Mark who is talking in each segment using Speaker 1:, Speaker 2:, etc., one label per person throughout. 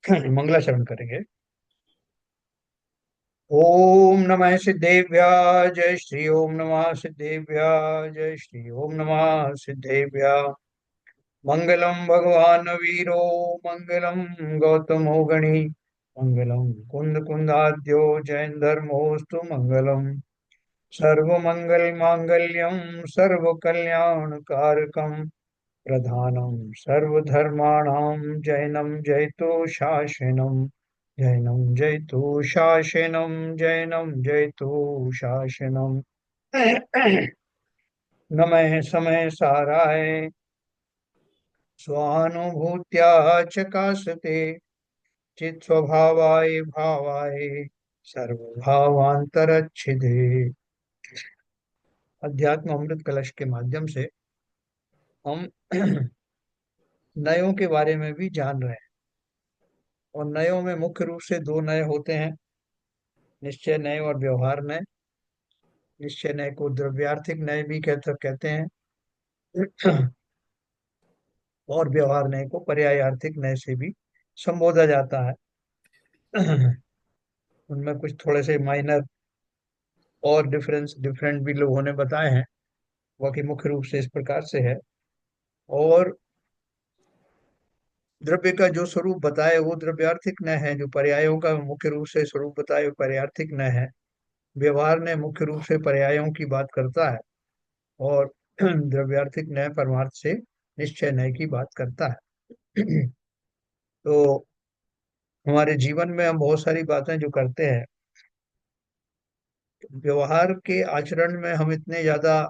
Speaker 1: मंगलाचरण करेंगे। ओम नमः सिद्धेभ्य जय श्री ओम नमः सिद्धेभ्य जय श्री ओम नमः सिद्धेभ्य। मंगलम भगवान वीरो मंगलम गौतमो गणी मंगलम कुंद कुंदाद्यो जैन धर्मोस्तु मंगलम। सर्वमंगल मांगल्यम सर्व कल्याण कारकम प्रधानम सर्वधर्माणां जैनम जयतो शासनम। जैनम जयतो शासनम जैनम जयतो शासनम। नमः समय साराय स्वानुभूत्या चकासते चित स्वभावाय भावाय सर्वभावांतरच्छिदे। अध्यात्म अमृत कलश के माध्यम से हम नयों के बारे में भी जान रहे हैं। और नयों में मुख्य रूप से दो नय होते हैं, निश्चय नय और व्यवहार नय। निश्चय नय को द्रव्यार्थिक नय भी कहते हैं। और व्यवहार नय को पर्यायार्थिक नय से भी संबोधा जाता है। उनमें कुछ थोड़े से माइनर और डिफरेंट भी लोगों ने बताए हैं। बाकी मुख्य रूप से इस प्रकार से है। और द्रव्य का जो स्वरूप बताए वो द्रव्यार्थिक न है, जो पर्यायों का मुख्य रूप से स्वरूप बताए वो पर्यार्थिक न है। व्यवहार ने मुख्य रूप से पर्यायों की बात करता है। और द्रव्यार्थिक न्याय परमार्थ से निश्चय न्याय की बात करता है। तो हमारे जीवन में हम बहुत सारी बातें जो करते हैं, व्यवहार के आचरण में हम इतने ज्यादा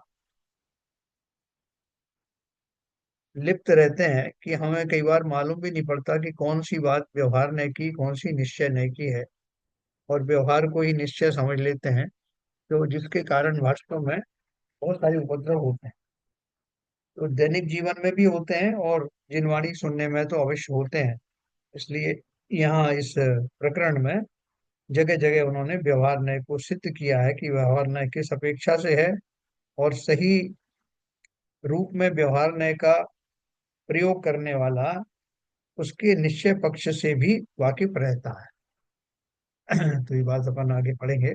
Speaker 1: लिप्त रहते हैं कि हमें कई बार मालूम भी नहीं पड़ता कि कौन सी बात व्यवहार ने की, कौन सी निश्चय ने की है। और व्यवहार को ही निश्चय समझ लेते हैं, तो जिसके कारण वास्तव में बहुत सारे उपद्रव होते हैं। तो दैनिक जीवन में भी होते हैं और जिनवाणी सुनने में तो अवश्य होते हैं। इसलिए यहाँ इस प्रकरण में जगह जगह उन्होंने व्यवहार न्याय को सिद्ध किया है कि व्यवहार न्याय किस अपेक्षा से है। और सही रूप में व्यवहार न्याय का प्रयोग करने वाला उसके निश्चय पक्ष से भी वाकिफ रहता है। तो ये बात अपन आगे पढ़ेंगे।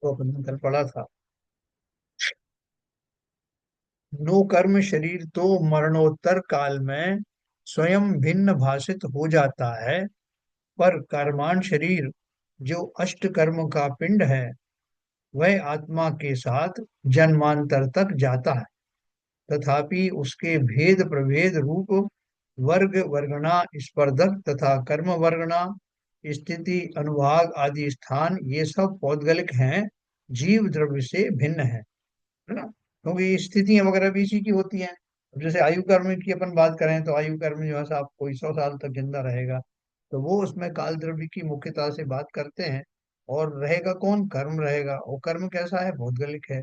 Speaker 1: तो अपन ने कल पढ़ा था, नो कर्म शरीर तो मरणोत्तर काल में स्वयं भिन्न भाषित हो जाता है, पर कर्माण शरीर जो अष्ट कर्म का पिंड है वह आत्मा के साथ जन्मांतर तक जाता है। तथापि उसके भेद प्रभेद रूप वर्ग वर्गणा स्पर्धक तथा कर्म वर्गणा स्थिति अनुभाग आदि स्थान ये सब पौद्गलिक हैं, जीव द्रव्य से भिन्न है ना। क्योंकि ये स्थितियां वगैरह भी इसी की होती हैं। अब जैसे आयु कर्म की अपन बात करें तो आयु कर्म जो है साहब कोई 100 साल तक जिंदा रहेगा, तो वो उसमें काल द्रव्य की मुख्यता से बात करते हैं। और रहेगा कौन, कर्म रहेगा। और कर्म कैसा है, भौगोलिक है।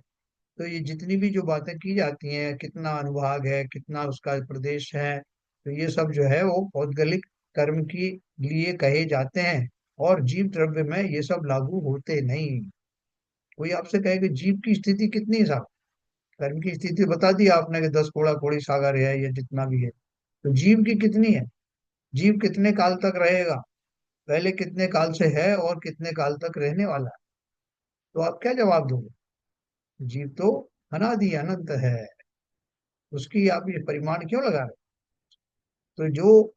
Speaker 1: तो ये जितनी भी जो बातें की जाती हैं, कितना अनुभाग है, कितना उसका प्रदेश है, तो ये सब जो है वो पौद्गलिक कर्म की लिए कहे जाते हैं। और जीव द्रव्य में ये सब लागू होते नहीं। कोई आपसे कहे कि जीव की स्थिति कितनी है साहब, कर्म की स्थिति बता दी आपने कि 10 कोड़ा कोड़ी सागर है, या जितना भी है। तो जीव की कितनी है, जीव कितने काल तक रहेगा, पहले कितने काल से है और कितने काल तक रहने वाला है। तो आप क्या जवाब दोगे। जीव तो अनादि अनंत है, उसकी आप ये परिमाण क्यों लगा रहे। तो जो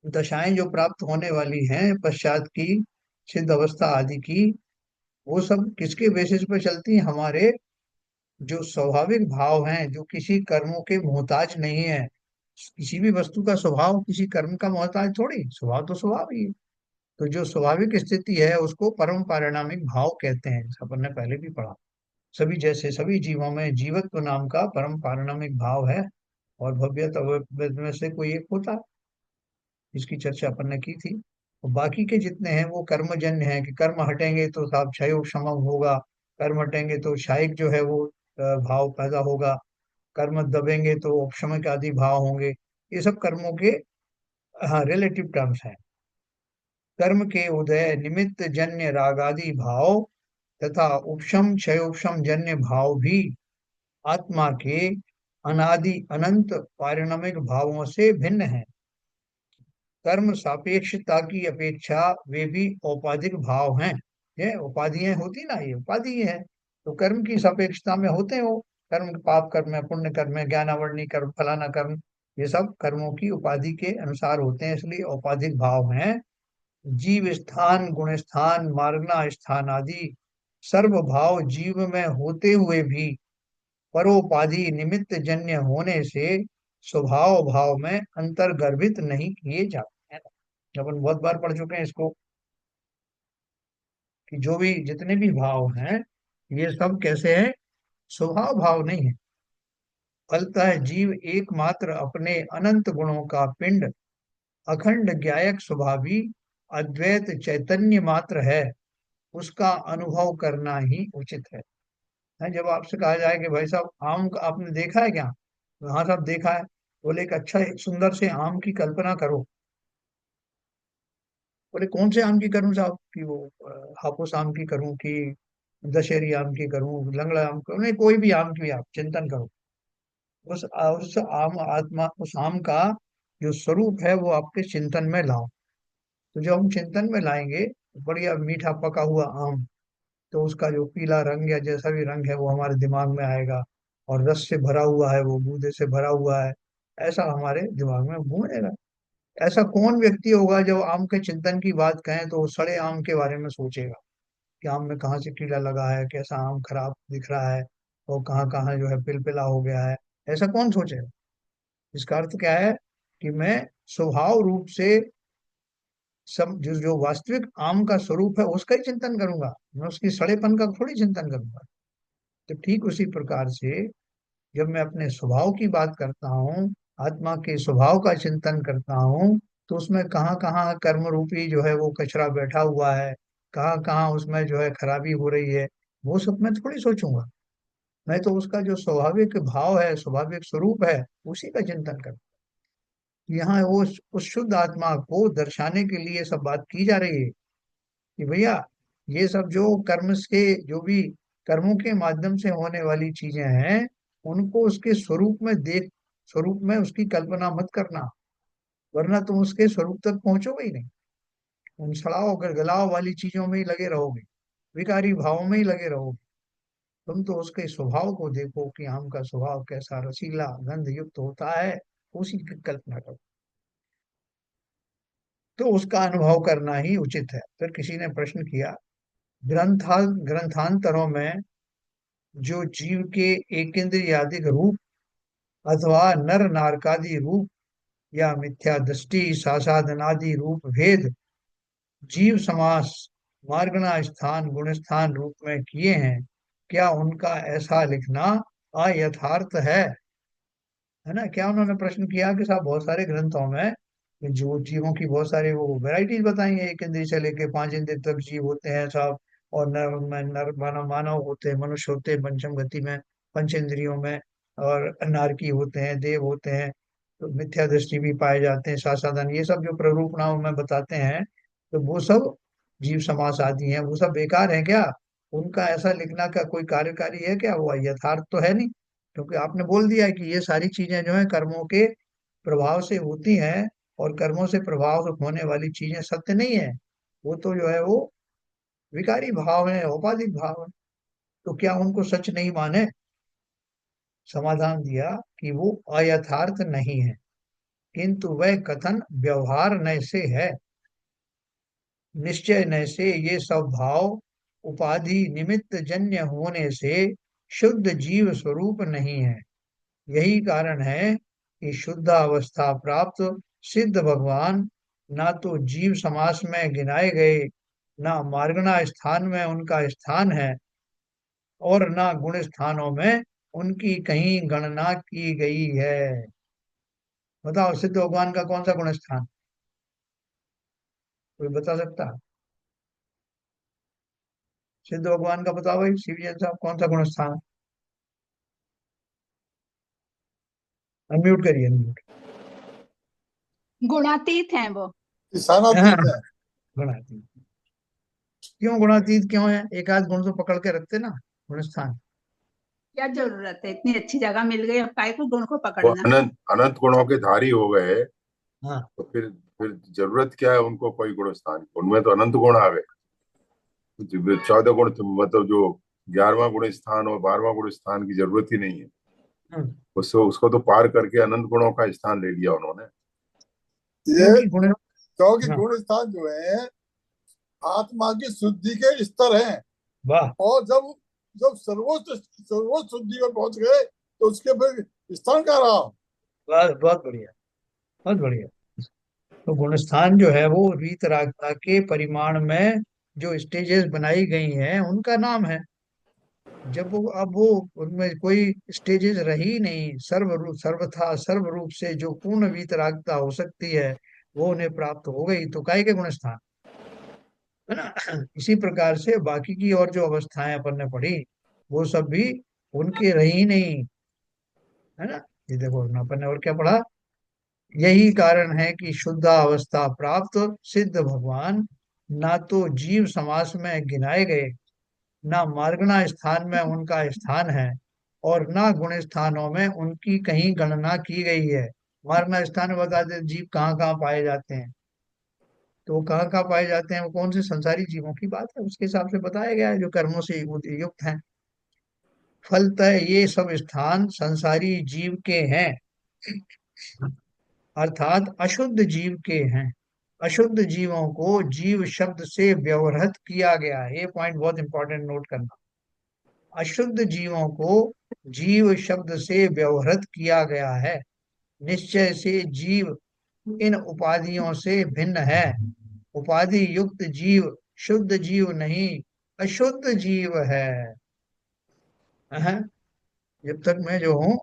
Speaker 1: दशाएं जो प्राप्त होने वाली हैं पश्चात की, सिद्ध अवस्था आदि की, वो सब किसके बेसिस पे चलती हैं, हमारे जो स्वाभाविक भाव हैं, जो किसी कर्मों के मोहताज नहीं है। किसी भी वस्तु का स्वभाव किसी कर्म का मोहताज थोड़ी, स्वभाव तो स्वभाव ही है। तो जो स्वाभाविक स्थिति है उसको परम पारिणामिक भाव कहते हैं, जैसा अपन ने पहले भी पढ़ा। सभी जैसे सभी जीवों में जीवत्व नाम का परम पारिणामिक भाव है। और भव्यत अभव्यत में से कोई एक होता है, इसकी चर्चा अपन ने की थी। और बाकी के जितने हैं वो कर्मजन्य हैं, कि कर्म हटेंगे तो साहब क्षयोग क्षमम होगा, कर्म हटेंगे तो क्षयिक जो है वो भाव पैदा होगा, कर्म दबेंगे तो उपशमक आदि भाव होंगे। ये सब कर्मों के हाँ रिलेटिव टर्म्स हैं। कर्म के उदय निमित्त जन्य रागादि भाव तथा उपशम क्षयोपशम जन्य भाव भी आत्मा के अनादि अनंत पारिणामिक भावों से भिन्न है। कर्म सापेक्षता की अपेक्षा वे भी औपाधिक भाव हैं। ये उपाधियां होती ना, ये उपाधि है। तो कर्म की सापेक्षता में होते हो, कर्म पाप कर्म है, पुण्य कर्म है, ज्ञानावरणी कर्म, फलाना कर्म, ये सब कर्मों की उपाधि के अनुसार होते हैं, इसलिए औपाधिक भाव हैं। जीव स्थान गुण स्थान मार्गना स्थान आदि सर्व भाव जीव में होते हुए भी परोपाधि निमित्त जन्य होने से स्वभाव भाव में अंतर्गर्भित नहीं किए जाते हैं। अपन बहुत बार पढ़ चुके हैं इसको, कि जो भी जितने भी भाव हैं ये सब कैसे हैं, स्वभाव भाव नहीं है। फलतः जीव एकमात्र अपने अनंत गुणों का पिंड, अखंड ज्ञायक स्वभावी अद्वैत चैतन्य मात्र है, उसका अनुभव करना ही उचित है। जब आपसे कहा जाए कि भाई साहब आम का आपने देखा है क्या, हाँ साहब देखा है, बोले एक अच्छा एक सुंदर से आम की कल्पना करो। बोले कौन से आम की करूं साहब, कि वो हापुस आम की करूं कि दशहरी आम की करूं, लंगड़ा आम करूं, नहीं कोई भी आम की आप चिंतन करो। उस आम आत्मा, उस आम का जो स्वरूप है वो आपके चिंतन में लाओ। तो जब हम चिंतन में लाएंगे बढ़िया मीठा पका हुआ आम, तो उसका जो पीला रंग या जैसा भी रंग है वो हमारे दिमाग में आएगा, और रस से भरा हुआ है, वो गूदे से भरा हुआ है, ऐसा हमारे दिमाग में घूमेगा। ऐसा कौन व्यक्ति होगा जब आम के चिंतन की बात कहें तो वो सड़े आम के बारे में सोचेगा कि आम में कहाँ से कीड़ा लगा है, कैसा आम खराब दिख रहा है, और कहाँ कहाँ जो है पिलपिला हो गया है। ऐसा कौन सोचेगा। इसका अर्थ क्या है, कि मैं स्वभाव रूप से सब जो जो वास्तविक आम का स्वरूप है उसका ही चिंतन करूंगा, मैं उसकी सड़ेपन का थोड़ी चिंतन करूंगा। तो ठीक उसी प्रकार से जब मैं अपने स्वभाव की बात करता हूँ, आत्मा के स्वभाव का चिंतन करता हूँ, तो उसमें कहाँ कहाँ कर्म रूपी जो है वो कचरा बैठा हुआ है, कहाँ कहाँ उसमें जो है खराबी हो रही है, वो सब मैं थोड़ी सोचूंगा। मैं तो उसका जो स्वाभाविक भाव है, स्वाभाविक स्वरूप है, उसी का चिंतन करता हूँ। यहाँ वो उस शुद्ध आत्मा को दर्शाने के लिए सब बात की जा रही है, कि भैया ये सब जो कर्म से जो भी कर्मों के माध्यम से होने वाली चीजें हैं, उनको उसके स्वरूप में देख, स्वरूप में उसकी कल्पना मत करना, वरना तुम उसके स्वरूप तक पहुंचोगे ही नहीं। उन सड़ाओ गलगलाओ वाली चीजों में ही लगे रहोगे, विकारी भावों में ही लगे रहोगे। तुम तो उसके स्वभाव को देखो कि आम का स्वभाव कैसा रसीला गंध युक्त होता है, उसी की कल्पना करो। तो उसका अनुभव करना ही उचित है। फिर किसी ने प्रश्न किया, ग्रंथांतरों में जो जीव के एकेंद्रियादिक रूप अथवा नर नारकादि रूप या मिथ्या दृष्टि सासादनादि रूप भेद जीव समास मार्गणा स्थान गुण स्थान रूप में किए हैं, क्या उनका ऐसा लिखना अयथार्थ है ना। क्या उन्होंने प्रश्न किया कि साहब बहुत सारे ग्रंथों में जो जीवों की बहुत सारी वो वैरायटीज बताई है, एक इंद्रिय से लेके पांच इंद्रिय तक जीव होते हैं साहब, और नर मानव मानव होते हैं, मनुष्य होते हैं पंचम गति में, पंच इंद्रियों में, और नारकी होते हैं, देव होते हैं, तो मिथ्या दृष्टि भी पाए जाते हैं, सासाधन, ये सब जो प्ररूप नाम में बताते हैं, तो वो सब जीव समास आदि हैं, वो सब बेकार है क्या। उनका ऐसा लिखना का कोई कार्यकारी है क्या, वो यथार्थ तो है नहीं। क्योंकि आपने बोल दिया है कि ये सारी चीजें जो है कर्मों के प्रभाव से होती हैं, और कर्मों से प्रभाव से होने वाली चीजें सत्य नहीं है, वो तो जो है वो विकारी भाव है, औपाधिक भाव है। तो क्या उनको सच नहीं माने। समाधान दिया कि वो अयथार्थ नहीं है, किंतु वह कथन व्यवहार नय से है, निश्चय नय से ये सब भाव उपाधि निमित्त जन्य होने से शुद्ध जीव स्वरूप नहीं है। यही कारण है कि शुद्ध अवस्था प्राप्त सिद्ध भगवान ना तो जीव समास में गिनाए गए, ना मार्गणा स्थान में उनका स्थान है, और ना गुण स्थानों में उनकी कहीं गणना की गई है। बताओ सिद्ध भगवान का कौन सा गुण स्थान, कोई बता सकता है। सिद्ध भगवान का बताओ भाई, सीवीएन साहब कौन सा गुण स्थान। अनम्यूट करिए, अनम्यूट।
Speaker 2: गुणातीत हैं वो।
Speaker 3: ईशानातीत है।
Speaker 1: गुणातीत। क्यों गुणातीत क्यों है? एक आध गुण तो पकड़ के रखते ना गुण स्थान।
Speaker 2: क्या जरूरत है, इतनी अच्छी जगह मिल गई, अब काय को गुण को
Speaker 3: वो
Speaker 2: पकड़ना।
Speaker 3: अनंत अनंत गुणों के धारी हो गए,
Speaker 1: हाँ
Speaker 3: तो फिर जरूरत क्या है उनको कोई गुण स्थान की? उनमें तो अनंत गुण आ गए। 14 गुण मतलब जो 11वां गुण स्थान और 12वां गुण स्थान की जरूरत ही नहीं है।
Speaker 1: हम्म,
Speaker 3: उसको तो पार करके अनंत गुणों का स्थान ले लिया उन्होंने।
Speaker 4: ये
Speaker 1: क्योंकि गुण।
Speaker 4: क्योंकि
Speaker 1: हाँ,
Speaker 4: गुण स्थान जो है आत्मा की शुद्धि के स्तर हैं।
Speaker 1: वाह,
Speaker 4: और जब जब सर्वोच्च सर्वोच्च शुद्धि में पहुंच गए तो उसके फिर स्थान कहाँ रहा।
Speaker 1: वाह, बहुत बढ़िया, बहुत बढ़िया। तो गुण स्थान जो है वो रीत रागता के परिमाण में जो स्टेजेस बनाई गई हैं उनका नाम है। जब वो अब वो उनमें कोई स्टेजेस रही नहीं, सर्वरूप सर्वथा सर्व रूप से जो पूर्ण वीतरागता हो सकती है वो उन्हें प्राप्त हो गई, तो काय के गुण स्थान, है ना। इसी प्रकार से बाकी की और जो अवस्थाएं अपन ने पढ़ी वो सब भी उनके रही नहीं, है ना। ये देखो अपन ने और क्या पढ़ा। यही कारण है कि शुद्ध अवस्था प्राप्त सिद्ध भगवान ना तो जीव समास में गिनाए गए, ना मार्गना स्थान में उनका स्थान है, और ना गुण स्थानों में उनकी कहीं गणना की गई है। मार्गना स्थान में बता दे जीव कहाँ कहाँ पाए जाते हैं, तो वो कहाँ कहाँ पाए जाते हैं, वो कौन से संसारी जीवों की बात है उसके हिसाब से बताया गया है जो कर्मों से युक्त हैं। फलतः ये सब स्थान संसारी जीव के हैं, अर्थात अशुद्ध जीव के हैं। अशुद्ध जीवों को जीव शब्द से व्यवहृत किया गया है, ये पॉइंट बहुत इंपॉर्टेंट नोट करना। अशुद्ध जीवों को जीव शब्द से व्यवहृत किया गया है। निश्चय से जीव इन उपाधियों से भिन्न है। उपाधि युक्त जीव शुद्ध जीव नहीं, अशुद्ध जीव है। अहं, जब तक मैं जो हूँ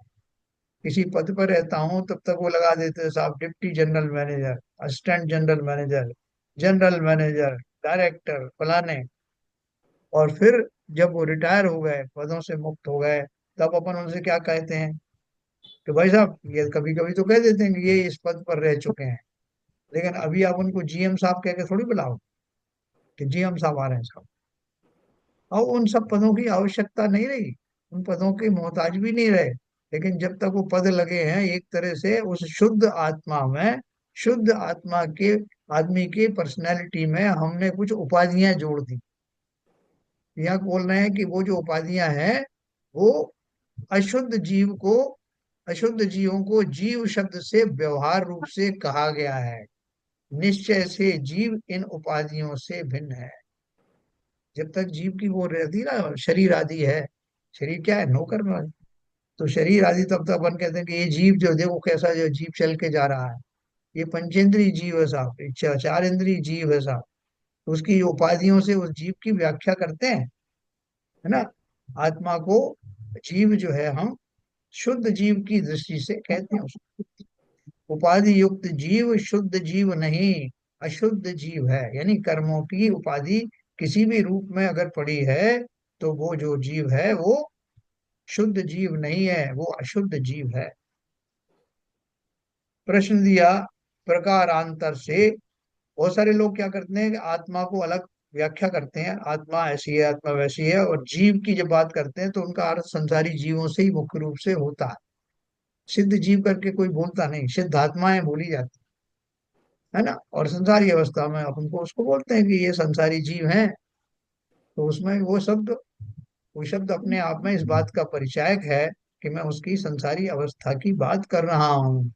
Speaker 1: किसी पद पर रहता हूँ तब तक वो लगा देते हैं साहब deputy general manager, assistant general manager, general manager, director फलाने। और फिर जब वो रिटायर हो गए, पदों से मुक्त हो गए, तब अपन उनसे क्या कहते हैं कि भाई साहब, ये कभी कभी तो कह देते हैं कि ये इस पद पर रह चुके हैं, लेकिन अभी आप उनको जीएम साहब कह के थोड़ी बुलाओ कि जीएम साहब आ रहे हैं साहब। और उन सब पदों की आवश्यकता नहीं रही, उन पदों के मोहताज भी नहीं रहे। लेकिन जब तक वो पद लगे हैं, एक तरह से उस शुद्ध आत्मा में, शुद्ध आत्मा के आदमी के पर्सनैलिटी में हमने कुछ उपाधियां जोड़ दी। यहाँ बोल रहे हैं कि वो जो उपाधियां हैं वो अशुद्ध जीव को, अशुद्ध जीवों को जीव शब्द से व्यवहार रूप से कहा गया है। निश्चय से जीव इन उपाधियों से भिन्न है। जब तक जीव की वो रहती ना शरीर आदि है, शरीर क्या है, नौकर में। तो शरीर आदि तब तक अपन कहते हैं कि ये जीव जो देखो कैसा जो जीव चल के जा रहा है, ये पंचेंद्रीय जीव है साहब, चार इंद्रिय जीव है साहब। तो उसकी उपाधियों से उस जीव की व्याख्या करते हैं, है ना। आत्मा को जीव जो है हम शुद्ध जीव की दृष्टि से कहते हैं उसको। उपाधि युक्त जीव शुद्ध जीव नहीं, अशुद्ध जीव है। यानी कर्मों की उपाधि किसी भी रूप में अगर पड़ी है तो वो जो जीव है वो शुद्ध जीव नहीं है, वो अशुद्ध जीव है। प्रश्न दिया प्रकारांतर से। बहुत सारे लोग क्या करते हैं कि आत्मा को अलग व्याख्या करते हैं, आत्मा ऐसी है, आत्मा वैसी है, और जीव की जब बात करते हैं तो उनका अर्थ संसारी जीवों से ही मुख्य रूप से होता है। सिद्ध जीव करके कोई बोलता नहीं, सिद्ध आत्माएं बोली जाती है ना। और संसारी अवस्था में अपन को उसको बोलते हैं कि ये संसारी जीव हैं। तो उसमें वो शब्द अपने आप में इस बात का परिचायक है कि मैं उसकी संसारी अवस्था की बात कर रहा हूँ।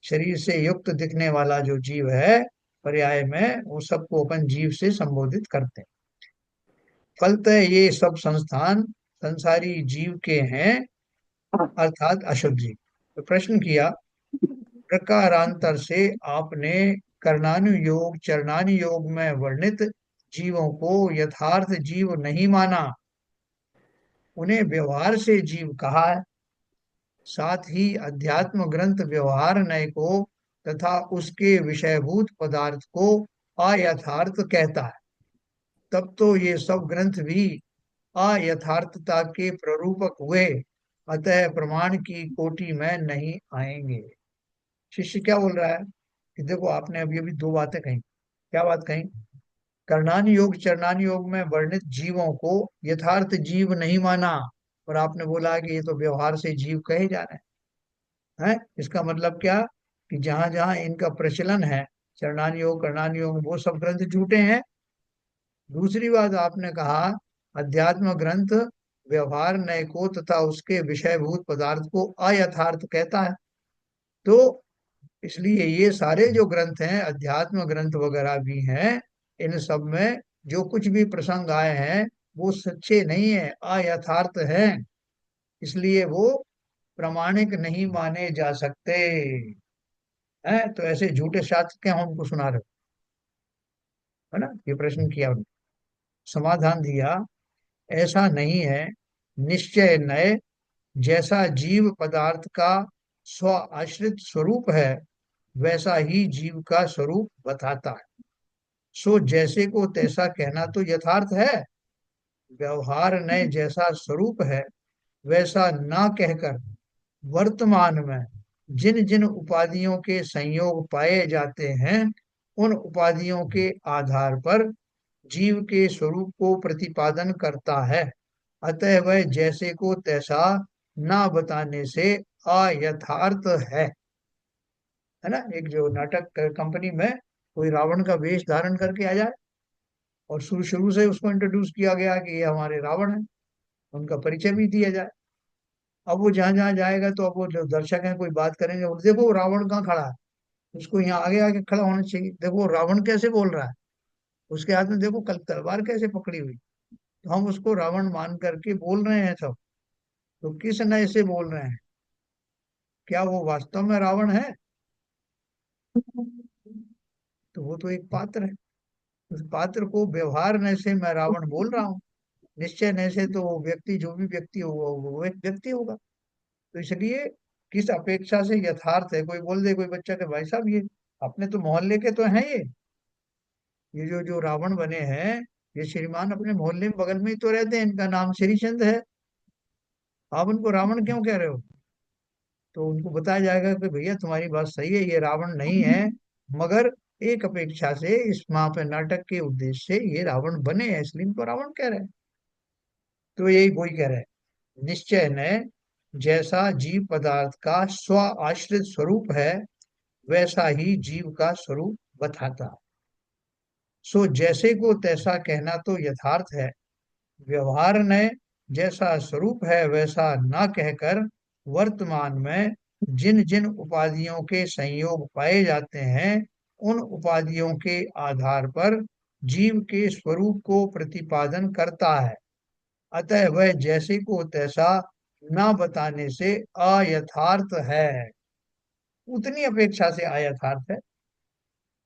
Speaker 1: शरीर से युक्त दिखने वाला जो जीव है, पर्याय में वो सबको अपन जीव से संबोधित करते हैं। फलतः ये सब संस्थान संसारी जीव के हैं, अर्थात अशुद्ध जीव। तो प्रश्न किया प्रकारांतर से आपने कर्णानुयोग चरणानुयोग में वर्णित जीवों को यथार्थ जीव नहीं माना, उन्हें व्यवहार से जीव कहा है। साथ ही अध्यात्म ग्रंथ व्यवहार नय को तथा उसके विषयभूत पदार्थ को अयथार्थ कहता है। तब तो ये सब ग्रंथ भी अयथार्थता के प्ररूपक हुए, अतः प्रमाण की कोटि में नहीं आएंगे। शिष्य क्या बोल रहा है कि देखो आपने अभी अभी दो बातें कही। क्या बात कही? करणान योग चरणान योग में वर्णित जीवों को यथार्थ जीव नहीं माना, और आपने बोला कि ये तो व्यवहार से जीव कहे जा रहे हैं। इसका मतलब क्या? कि जहां जहां इनका प्रचलन है, चरणान योग करणान योग, वो सब ग्रंथ झूठे हैं। दूसरी बात आपने कहा, अध्यात्म ग्रंथ व्यवहार नय को तथा उसके विषयभूत पदार्थ को अयथार्थ कहता है। तो इसलिए ये सारे जो ग्रंथ हैं, अध्यात्म ग्रंथ वगैरह भी हैं, इन सब में जो कुछ भी प्रसंग आए हैं वो सच्चे नहीं है, अयथार्थ है। इसलिए वो प्रामाणिक नहीं माने जा सकते हैं। तो ऐसे झूठे शास्त्र क्या हम उनको सुना रहे हो, है ना? ये प्रश्न किया उन्होंने। समाधान दिया, ऐसा नहीं है। निश्चय नय जैसा जीव पदार्थ का स्व आश्रित स्वरूप है, वैसा ही जीव का स्वरूप बताता है। सो जैसे को तैसा कहना तो यथार्थ है। व्यवहार नय जैसा स्वरूप है, वैसा ना कहकर वर्तमान में जिन जिन उपाधियों के संयोग पाए जाते हैं, उन उपाधियों के आधार पर जीव के स्वरूप को प्रतिपादन करता है। अतः वह जैसे को तैसा ना बताने से अयथार्थ है ना? एक जो नाटक कंपनी में कोई रावण का वेश धारण करके आ जाए, और शुरू शुरू से उसको इंट्रोड्यूस किया गया कि ये हमारे रावण है, उनका परिचय भी दिया जाए। अब वो जहां जहां जाएगा तो अब वो जो दर्शक हैं कोई बात करेंगे, और देखो वो रावण कहाँ खड़ा है, उसको यहाँ आगे आगे खड़ा होना चाहिए। देखो वो रावण कैसे बोल रहा है, उसके हाथ में देखो कल तलवार कैसे पकड़ी हुई। तो हम उसको रावण मान करके बोल रहे हैं सब, तो किस नए से बोल रहे हैं? क्या वो वास्तव में रावण है? तो वो तो एक पात्र है। उस पात्र को व्यवहार नय से मैं रावण बोल रहा हूँ, निश्चय नय से तो वो व्यक्ति, जो भी व्यक्ति होगा वो एक व्यक्ति होगा। तो इसलिए किस अपेक्षा से यथार्थ है? कोई बोल दे, कोई बच्चा के भाई साहब ये अपने तो मोहल्ले के तो हैं, ये जो जो रावण बने हैं, ये श्रीमान अपने मोहल्ले में बगल में ही तो रहते हैं, इनका नाम श्रीचंद है, आप उनको रावण क्यों कह रहे हो? तो उनको बताया जाएगा कि भैया तुम्हारी बात सही है, ये रावण नहीं है, मगर एक अपेक्षा से इस वहां पे नाटक के उद्देश्य से ये रावण बने हैं, इसलिए इनको रावण कह रहे हैं। तो यही वही कह रहे हैं, निश्चय न जैसा जीव पदार्थ का स्व आश्रित स्वरूप है, वैसा ही जीव का स्वरूप बताता है। सो जैसे को तैसा कहना तो यथार्थ है। व्यवहार ने जैसा स्वरूप है वैसा ना कहकर वर्तमान में जिन जिन उपाधियों के संयोग पाए जाते हैं, उन उपाधियों के आधार पर जीव के स्वरूप को प्रतिपादन करता है। अतः वह जैसे को तैसा ना बताने से अयथार्थ है। उतनी अपेक्षा से अयथार्थ है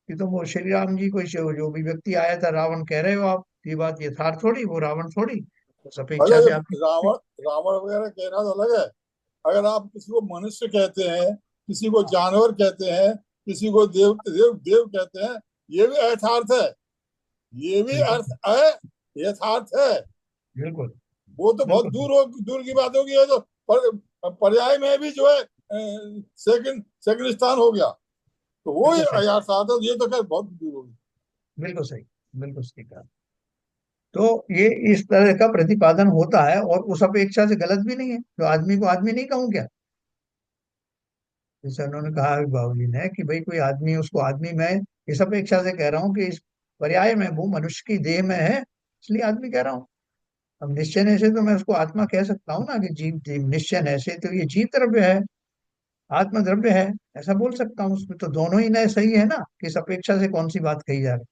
Speaker 1: कि तुम वो श्री राम जी को जो भी व्यक्ति आया था रावण कह रहे हो आप, ये बात यथार्थ थोड़ी, वो रावण थोड़ी, उस अपेक्षा
Speaker 4: मतलब
Speaker 1: से
Speaker 4: ये
Speaker 1: आप।
Speaker 4: रावण रावण वगैरह कहना तो अलग है। अगर आप किसी को मनुष्य कहते हैं, किसी को जानवर कहते हैं, किसी को देव देव देव कहते हैं, ये भी यथार्थ है, ये भी
Speaker 1: बिल्कुल
Speaker 4: अर्थ है, यथार्थ है।
Speaker 1: बिल्कुल
Speaker 4: वो तो बहुत
Speaker 1: बिल्कुल
Speaker 4: दूर की बात होगी। है तो पर्याय में भी जो है सेकंड सेकंड स्थान हो गया, तो वो
Speaker 1: बिल्कुल सही,
Speaker 4: यथार्थ है। ये तो खैर बहुत दूर होगी।
Speaker 1: बिल्कुल सही, बिल्कुल सही कहा। तो ये इस तरह का प्रतिपादन होता है, और उस अपेक्षा से गलत भी नहीं है। तो आदमी को आदमी नहीं कहूँ क्या? जैसे उन्होंने कहा बाबू जी ने कि भाई कोई आदमी, उसको आदमी, मैं इस अपेक्षा से कह रहा हूँ कि इस पर्याय में वो मनुष्य की देह में है, इसलिए आदमी कह रहा हूँ। अब निश्चय नय से तो मैं उसको आत्मा कह सकता हूँ ना, कि जीव जीव निश्चय नय से तो ये जीव द्रव्य है, आत्म द्रव्य है, ऐसा बोल सकता हूँ। उसमें तो दोनों ही नय सही है ना, किस अपेक्षा से कौन सी बात कही जा रही।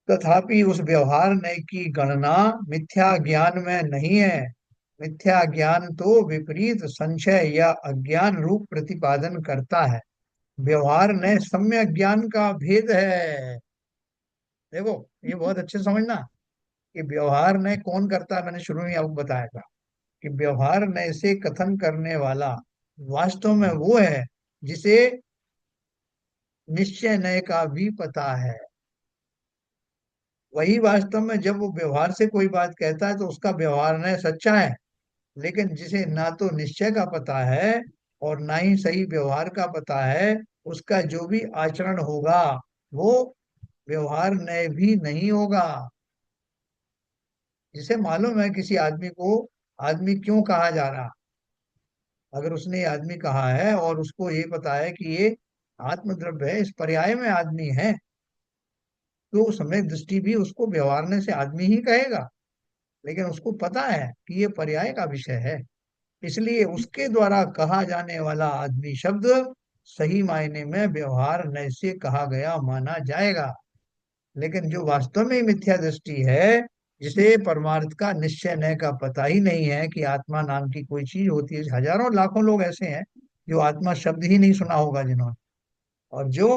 Speaker 1: तथापि उस व्यवहार नय की गणना मिथ्या ज्ञान में नहीं है। मिथ्या ज्ञान तो विपरीत संशय या अज्ञान रूप प्रतिपादन करता है। व्यवहार नय सम्यक ज्ञान का भेद है। देखो, ये बहुत अच्छे से समझना कि व्यवहार नय कौन करता है। मैंने शुरू में आपको बताया था कि व्यवहार नय से कथन करने वाला वास्तव में वो है जिसे निश्चय नय का भी पता है। वही वास्तव में जब वो व्यवहार से कोई बात कहता है तो उसका व्यवहार नय सच्चा है। लेकिन जिसे ना तो निश्चय का पता है और ना ही सही व्यवहार का पता है, उसका जो भी आचरण होगा वो व्यवहार नय भी नहीं होगा। जिसे मालूम है किसी आदमी को आदमी क्यों कहा जा रहा, अगर उसने ये आदमी कहा है और उसको ये पता है कि ये आत्मद्रव्य है, इस पर्याय में आदमी है, तो सम्यक दृष्टि भी उसको व्यवहारने से आदमी ही कहेगा। लेकिन उसको पता है कि ये पर्याय का विषय है, इसलिए उसके द्वारा कहा जाने वाला आदमी शब्द सही मायने में व्यवहार नय से कहा गया माना जाएगा। लेकिन जो वास्तव में मिथ्या दृष्टि है, जिसे परमार्थ का निश्चय नय का पता ही नहीं है कि आत्मा नाम की कोई चीज होती है, हजारों लाखों लोग ऐसे हैं जो आत्मा शब्द ही नहीं सुना होगा जिन्होंने, और जो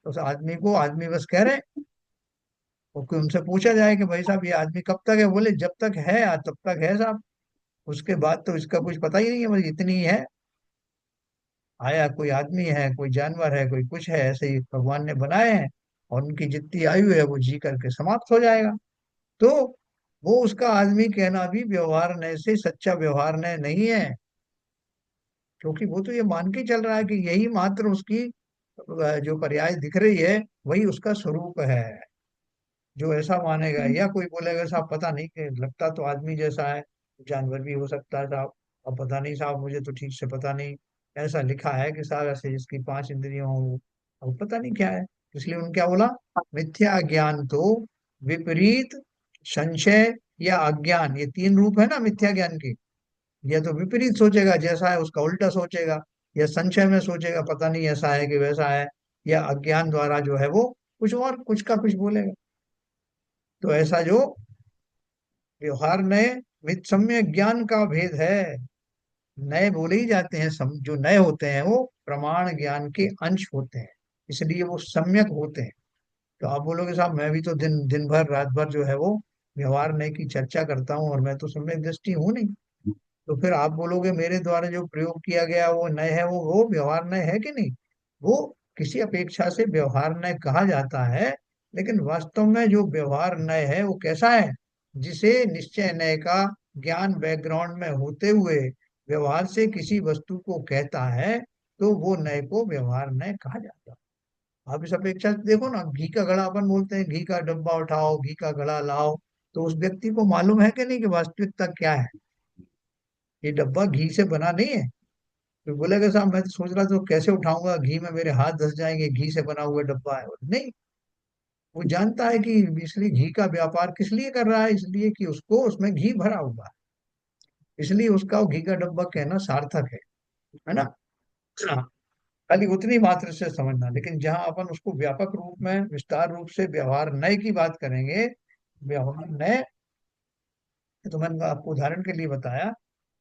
Speaker 1: उस आदमी को आदमी बस कह रहे हैं। और कोई उनसे पूछा जाए कि भाई साहब ये आदमी कब तक है, बोले जब तक है तब तक है साहब, उसके बाद तो इसका कुछ पता ही नहीं है, बस इतनी ही है। आया कोई आदमी है, कोई जानवर है, कोई कुछ है, ऐसे ही भगवान ने बनाए हैं, और उनकी जितनी आयु है वो जी करके समाप्त हो जाएगा। तो वो उसका आदमी कहना भी व्यवहार नय से सच्चा व्यवहार नय नहीं है, क्योंकि वो तो ये मान के चल रहा है कि यही मात्र उसकी जो पर्याय दिख रही है वही उसका स्वरूप है। जो ऐसा मानेगा, या कोई बोलेगा साहब पता नहीं कि लगता तो आदमी जैसा है, जानवर भी हो सकता है साहब, अब पता नहीं साहब, मुझे तो ठीक से पता नहीं, ऐसा लिखा है कि साहब ऐसे जिसकी 5 इंद्रियां हो, अब पता नहीं क्या है। इसलिए उन्होंने क्या बोला, मिथ्या ज्ञान तो विपरीत संशय या अज्ञान, ये 3 रूप है ना मिथ्या ज्ञान के। या तो विपरीत सोचेगा, जैसा है उसका उल्टा सोचेगा, या संशय में सोचेगा पता नहीं ऐसा है कि वैसा है, या अज्ञान द्वारा जो है वो कुछ और कुछ का कुछ बोलेगा। तो ऐसा जो व्यवहार नय मित सम्यक ज्ञान का भेद है। नए बोले ही जाते हैं, जो नए होते हैं वो प्रमाण ज्ञान के अंश होते हैं, इसलिए वो सम्यक होते हैं। तो आप बोलोगे साहब मैं भी तो दिन दिन भर रात भर जो है वो व्यवहार नय की चर्चा करता हूँ और मैं तो सम्यक दृष्टि हूँ नहीं। तो फिर आप बोलोगे मेरे द्वारा जो प्रयोग किया गया वो नय है, वो व्यवहार नय है कि नहीं। वो किसी अपेक्षा से व्यवहार नय कहा जाता है, लेकिन वास्तव में जो व्यवहार नय है वो कैसा है, जिसे निश्चय नय का ज्ञान बैकग्राउंड में होते हुए व्यवहार से किसी वस्तु को कहता है, तो वो नय को व्यवहार नय कहा जाता है। आप इस अपेक्षा से देखो ना, घी का घड़ा अपन बोलते हैं, घी का डब्बा उठाओ, घी का घड़ा लाओ, तो उस व्यक्ति को मालूम है कि नहीं कि वास्तविकता क्या है, ये डब्बा घी से बना नहीं है। तो बोलेगा साहब मैं तो सोच रहा था तो कैसे उठाऊंगा, घी में मेरे हाथ धस जाएंगे, घी से बना हुआ डब्बा है। नहीं, वो जानता है कि इसलिए घी का व्यापार किस लिए कर रहा है, इसलिए कि उसको उसमें घी भरा हुआ है, इसलिए उसका वो घी का डब्बा कहना सार्थक है ना। हाँ, खाली उतनी मात्र से समझना। लेकिन जहां अपन उसको व्यापक रूप में विस्तार रूप से व्यवहार नय की बात करेंगे, व्यवहार नय, तो मैंने आपको उदाहरण के लिए बताया,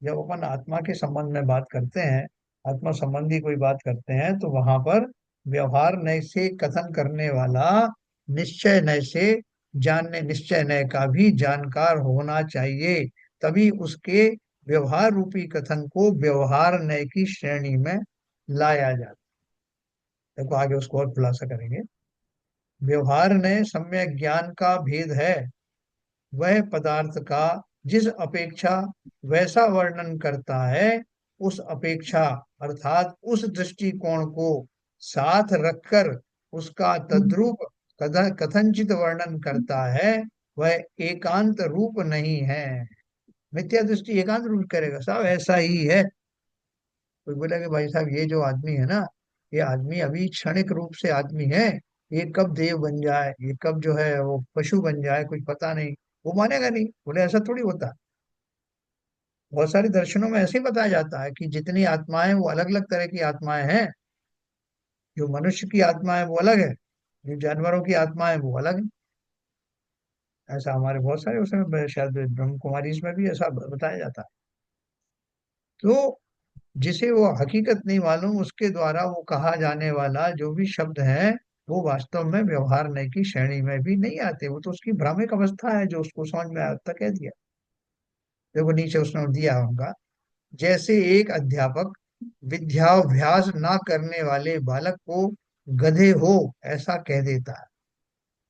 Speaker 1: जब अपन आत्मा के संबंध में बात करते हैं, आत्मा संबंधी कोई बात करते हैं, तो वहां पर व्यवहार नय से कथन करने वाला निश्चय नय से जानने, निश्चय नय का भी जानकार होना चाहिए, तभी उसके व्यवहार रूपी कथन को व्यवहार नय की श्रेणी में लाया जाता है। देखो आगे उसको और खुलासा करेंगे। व्यवहार नय सम्यक ज्ञान का भेद है, वह पदार्थ का जिस अपेक्षा वैसा वर्णन करता है, उस अपेक्षा अर्थात उस दृष्टिकोण को साथ रखकर उसका तद्रूप कथनचित वर्णन करता है, वह एकांत रूप नहीं है। मिथ्या दृष्टि एकांत रूप करेगा साहब, ऐसा ही है। कोई बोला कि भाई साहब ये जो आदमी है ना, ये आदमी अभी क्षणिक रूप से आदमी है, ये कब देव बन जाए, ये कब जो है वो पशु बन जाए, कुछ पता नहीं। वो मानेगा नहीं, बोले ऐसा थोड़ी होता। बहुत सारे दर्शनों में ऐसे ही बताया जाता है कि जितनी आत्माएं वो अलग अलग तरह की आत्माएं हैं। जो मनुष्य की आत्मा है वो अलग है, जो जानवरों की आत्मा है वो अलग है। ऐसा हमारे बहुत सारे उसमें शायद ब्रह्म कुमारी इसमें भी ऐसा बताया जाता है। तो जिसे वो हकीकत नहीं मालूम, उसके द्वारा वो कहा जाने वाला जो भी शब्द है वो वास्तव में व्यवहार नहीं की श्रेणी में भी नहीं आते, वो तो उसकी भ्रामिक अवस्था है जो उसको समझ में आता कह दिया। देखो नीचे उसने दिया होगा, जैसे एक अध्यापक विद्याभ्यास ना करने वाले बालक को गधे हो ऐसा कह देता है,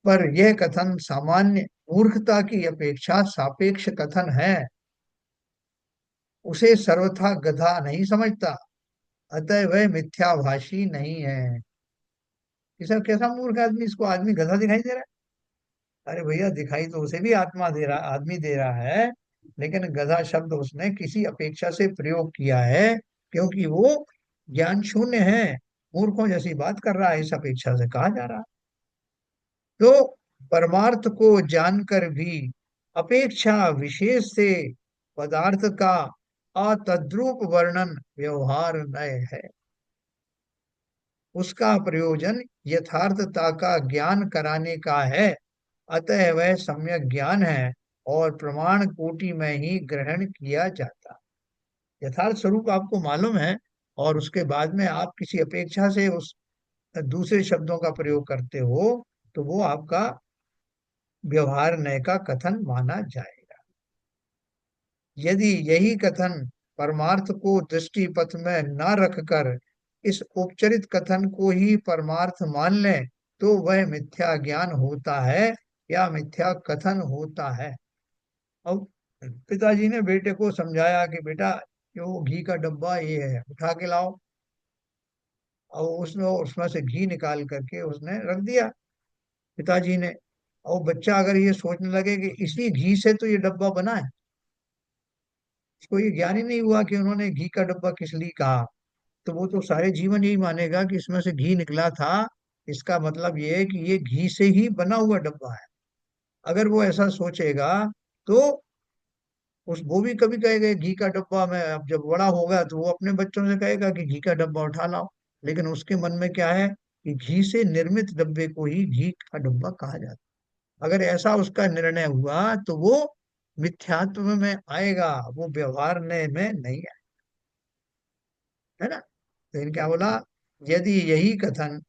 Speaker 1: पर यह कथन सामान्य मूर्खता की अपेक्षा सापेक्ष कथन है, उसे सर्वथा गधा नहीं समझता, अतः वह मिथ्याभाषी नहीं है। कैसा कैसा मूर्ख आदमी, इसको आदमी गधा दिखाई दे रहा है। अरे भैया, दिखाई तो उसे भी आत्मा दे रहा, आदमी दे रहा है, लेकिन गधा शब्द उसने किसी अपेक्षा से प्रयोग किया है, क्योंकि वो ज्ञान शून्य है, मूर्खों जैसी बात कर रहा है, इस अपेक्षा से कहा जा रहा है। तो परमार्थ को जानकर भी अपेक्षा विशेष से पदार्थ का अतद्रूप वर्णन व्यवहार नय है। उसका प्रयोजन यथार्थता का ज्ञान कराने का है, अतः वह सम्यक ज्ञान है और प्रमाण कोटि में ही ग्रहण किया जाता। यथार्थ स्वरूप आपको मालूम है, और उसके बाद में आप किसी अपेक्षा से उस दूसरे शब्दों का प्रयोग करते हो, तो वो आपका व्यवहार नय का कथन माना जाएगा। यदि यही कथन परमार्थ को दृष्टि पथ में न रखकर इस उपचरित कथन को ही परमार्थ मान लें, तो वह मिथ्या ज्ञान होता है या मिथ्या कथन होता है। अब पिताजी ने बेटे को समझाया कि बेटा, जो घी का डब्बा ये है, उठा के लाओ। और उसने उसमें से घी निकाल करके उसने रख दिया, पिताजी ने। और बच्चा अगर ये सोचने लगे कि इसी घी से तो ये डब्बा बना है, इसको ये ज्ञान ही नहीं हुआ कि उन्होंने घी का डब्बा किस लिए कहा, तो वो तो सारे जीवन यही मानेगा कि इसमें से घी निकला था, इसका मतलब ये है कि ये घी से ही बना हुआ डब्बा है। अगर वो ऐसा सोचेगा, तो उस वो भी कभी कहेगा घी का डब्बा, में अब जब बड़ा होगा तो वो अपने बच्चों से कहेगा कि घी का डब्बा उठा लाओ। लेकिन उसके मन में क्या है कि घी से निर्मित डब्बे को ही घी का डब्बा कहा जाता है। अगर ऐसा उसका निर्णय हुआ, तो वो मिथ्यात्व में आएगा, वो व्यवहार में नहीं आएगा, है ना। लेकिन क्या बोला, यदि यही कथन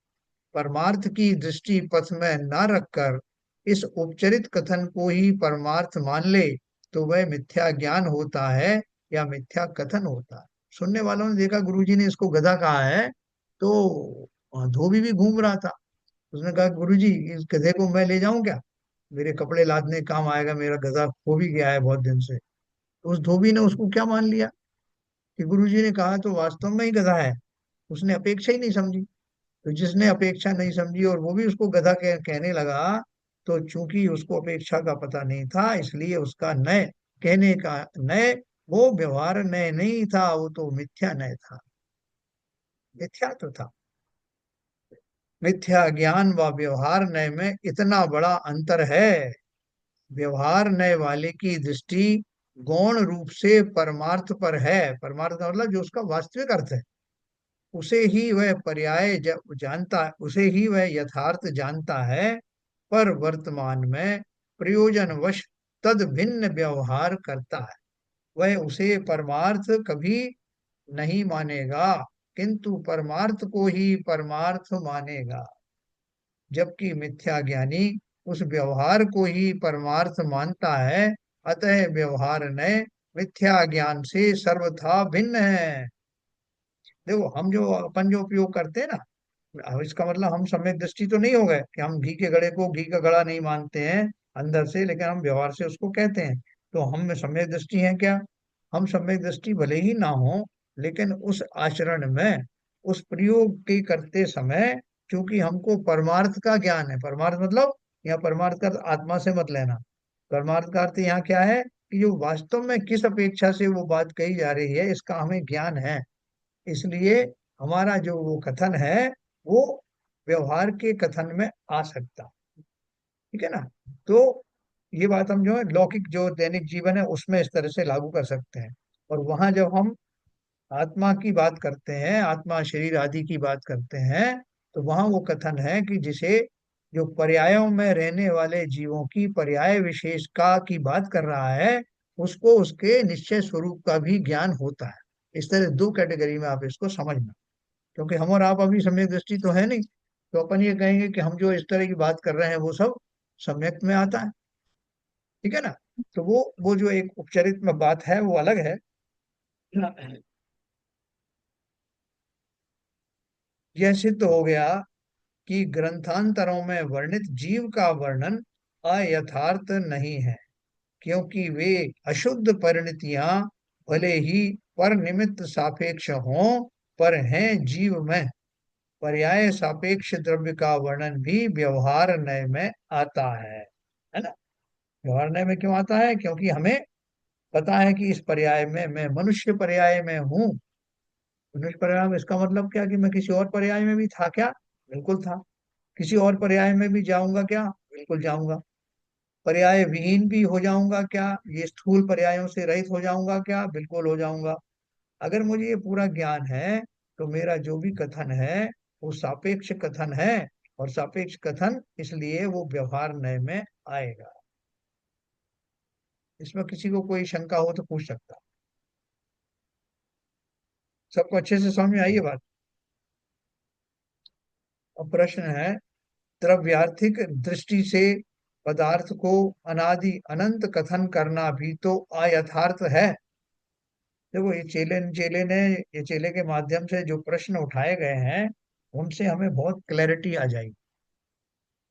Speaker 1: परमार्थ की दृष्टि पथ में न रखकर इस उपचरित कथन को ही परमार्थ मान ले, तो वह मिथ्या ज्ञान होता है या मिथ्या कथन होता है। सुनने वालों ने देखा गुरुजी ने इसको गधा कहा है, तो धोबी भी घूम रहा था। उसने कहा, गुरुजी, इस गधे को मैं ले जाऊं क्या, मेरे कपड़े लादने काम आएगा, मेरा गधा खो भी गया है बहुत दिन से। तो उस धोबी ने उसको क्या मान लिया कि गुरुजी ने कहा तो वास्तव में ही गधा है, उसने अपेक्षा ही नहीं समझी। तो जिसने अपेक्षा नहीं समझी और वो भी उसको गधा कहने लगा, तो चूंकि उसको अपेक्षा का पता नहीं था, इसलिए उसका नय कहने का नय वो व्यवहार नय नहीं था, वो तो मिथ्या नय था, मिथ्या तो था। मिथ्या ज्ञान व व्यवहार नय में इतना बड़ा अंतर है। व्यवहार नय वाले की दृष्टि गौण रूप से परमार्थ पर है, परमार्थ का मतलब जो उसका वास्तविक अर्थ है, उसे ही वह पर्याय जानता है, उसे ही वह यथार्थ जानता है। पर वर्तमान में प्रयोजनवश तद भिन्न व्यवहार करता है, वह उसे परमार्थ कभी नहीं मानेगा, किंतु परमार्थ को ही परमार्थ मानेगा। जबकि मिथ्या ज्ञानी उस व्यवहार को ही परमार्थ मानता है, अतः व्यवहार ने मिथ्या ज्ञान से सर्वथा भिन्न है। देखो, हम जो अपन जो उपयोग करते हैं ना, अब इसका मतलब हम सम्यक दृष्टि तो नहीं हो गए कि हम घी के घड़े को घी का घड़ा नहीं मानते हैं अंदर से, लेकिन हम व्यवहार से उसको कहते हैं। तो हम में सम्यक दृष्टि है क्या? हम सम्यक दृष्टि भले ही ना हो, लेकिन उस आचरण में, उस प्रयोग के करते समय, क्योंकि हमको परमार्थ का ज्ञान है। परमार्थ मतलब, यहाँ परमार्थ का अर्थ आत्मा से मत लेना। परमार्थ का अर्थ यहाँ क्या है कि जो वास्तव में किस अपेक्षा से वो बात कही जा रही है, इसका हमें ज्ञान है। इसलिए हमारा जो वो कथन है, वो व्यवहार के कथन में आ सकता, ठीक है ना। तो ये बात हम जो है लौकिक जो दैनिक जीवन है उसमें इस तरह से लागू कर सकते हैं। और वहां जब हम आत्मा की बात करते हैं, आत्मा शरीर आदि की बात करते हैं, तो वहां वो कथन है कि जिसे, जो पर्यायों में रहने वाले जीवों की पर्याय विशेष का की बात कर रहा है, उसको उसके निश्चय स्वरूप का भी ज्ञान होता है। इस तरह दो कैटेगरी में आप इसको समझना। क्योंकि हम और आप अभी सम्यक दृष्टि तो है नहीं, तो अपन ये कहेंगे कि हम जो इस तरह की बात कर रहे हैं वो सब सम्यक में आता है, ठीक है ना। तो वो जो एक उपचरित में बात है वो अलग है। यह सिद्ध हो गया कि ग्रंथांतरों में वर्णित जीव का वर्णन अयथार्थ नहीं है, क्योंकि वे अशुद्ध परिणतियां भले ही पर निमित्त सापेक्ष हों, पर हैं जीव में पर्याय सापेक्ष द्रव्य का वर्णन भी व्यवहार न्याय में आता है ना। व्यवहार न्याय में क्यों आता है? क्योंकि हमें पता है कि इस पर्याय में मैं मनुष्य पर्याय में हूँ। मनुष्य पर्याय में इसका मतलब क्या कि मैं किसी और पर्याय में भी था क्या? बिल्कुल था। किसी और पर्याय में भी जाऊंगा क्या? बिल्कुल जाऊंगा। पर्याय विहीन भी हो जाऊंगा क्या? ये स्थूल पर्यायों से रहित हो जाऊंगा क्या? बिल्कुल हो जाऊंगा। अगर मुझे ये पूरा ज्ञान है तो मेरा जो भी कथन है वो सापेक्ष कथन है, और सापेक्ष कथन इसलिए वो व्यवहार न्याय में आएगा। इसमें किसी को कोई शंका हो तो पूछ सकता है। सबको अच्छे से समझ में आई ये बात? अब प्रश्न है, द्रव्यार्थिक दृष्टि से पदार्थ को अनादि अनंत कथन करना भी तो अयथार्थ है। देखो ये चेले के माध्यम से जो प्रश्न उठाए गए हैं उनसे हमें बहुत क्लैरिटी आ जाएगी,